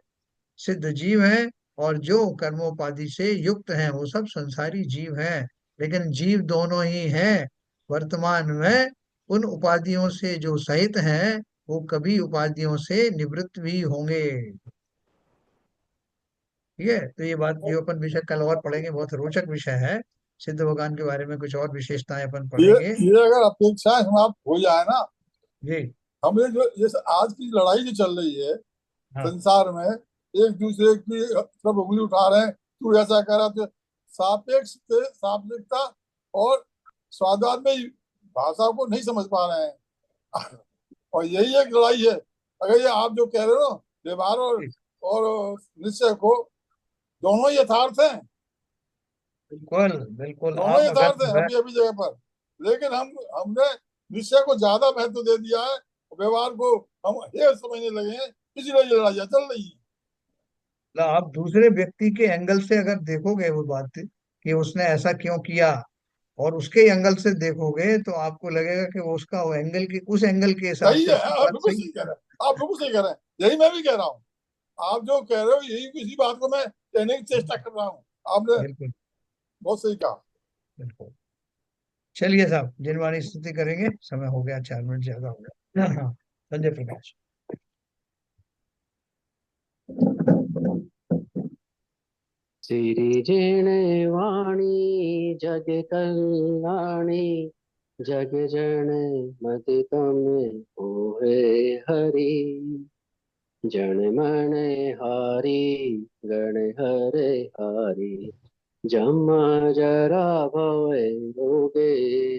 Speaker 1: सिद्ध जीव हैं। और जो कर्मोपाधि से युक्त हैं वो सब संसारी जीव हैं। लेकिन जीव दोनों ही हैं। वर्तमान में उन उपाधियों से जो सहित हैं, वो कभी उपाधियों से निवृत्त भी होंगे। ठीक है, तो ये बात, ये अपन विषय कल और पढ़ेंगे, बहुत रोचक विषय है। सिद्ध भगवान के बारे में कुछ और विशेषताएं अपन
Speaker 4: ये
Speaker 1: पढ़ेंगे।
Speaker 4: ये अगर अपेक्षाएं समाप्त हो जाए ना,
Speaker 1: जी।
Speaker 4: हमें जो जैसे आज की लड़ाई जो चल रही है
Speaker 1: हाँ।
Speaker 4: संसार में, एक दूसरे की सब उंगली उठा रहे हैं, तू ऐसा कर रहा, तो सापेक्षता और स्वादात में भाषा को नहीं समझ पा रहे हैं। और यही एक लड़ाई है। अगर ये आप जो कह रहे हो ना, व्यवहार और निश्चय को, दोनों ही यथार्थ हैं,
Speaker 1: बिल्कुल, बिल्कुल।
Speaker 4: दोनों
Speaker 1: आप अगर
Speaker 4: यथार्थ हैं अभी अभी जगह पर। लेकिन हमने निश्चय को ज्यादा महत्व दे दिया है, व्यवहार को हम ये समझने लगे हैं, इसलिए ये लड़ाइयाँ चल रही है।
Speaker 1: आप दूसरे व्यक्ति के एंगल से अगर देखोगे वो बात कि उसने ऐसा क्यों किया, और उसके एंगल से देखोगे तो आपको लगेगा कि वो उसका वो एंगल की, उस एंगल के हिसाब
Speaker 4: सही
Speaker 1: से
Speaker 4: है,
Speaker 1: उसकी
Speaker 4: आप
Speaker 1: बात
Speaker 4: बिल्कुल
Speaker 1: सही
Speaker 4: सही कह रहे हैं, आप बिल्कुल सही कह रहे हैं, यही मैं भी कह रहा हूँ। आप जो कह रहे हो यही, इसी बात को मैं कहने की चेष्टा कर रहा हूँ। आपने
Speaker 1: है। बिल्कुल,
Speaker 4: बहुत सही कहा।
Speaker 1: बिल्कुल। चलिए साहब, जिनवाणी स्तुति करेंगे, समय हो गया, 4 मिनट ज्यादा हो गया। हाँ, हाँ। संजय प्रकाश।
Speaker 6: सिरिजेण वाणी जग कल्याणी, जग जन मति तुम होए हरि। जन मन हारी गण हरे हारी, जम जरा भवे रोगे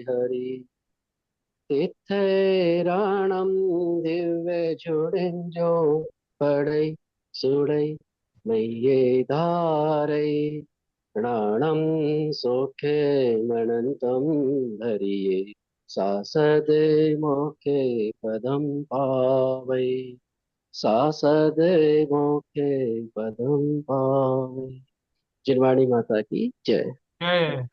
Speaker 6: हरि। तिथैराणं दिव्य झुड़िंजो, पड़ै सुड़ै मैये धारै। प्राणं सोखे मनन्तं धरिये, सासद मोखे पदं पावै। सासद मोखे पदं पावै। जिनवाणी माता की जय।
Speaker 1: जय।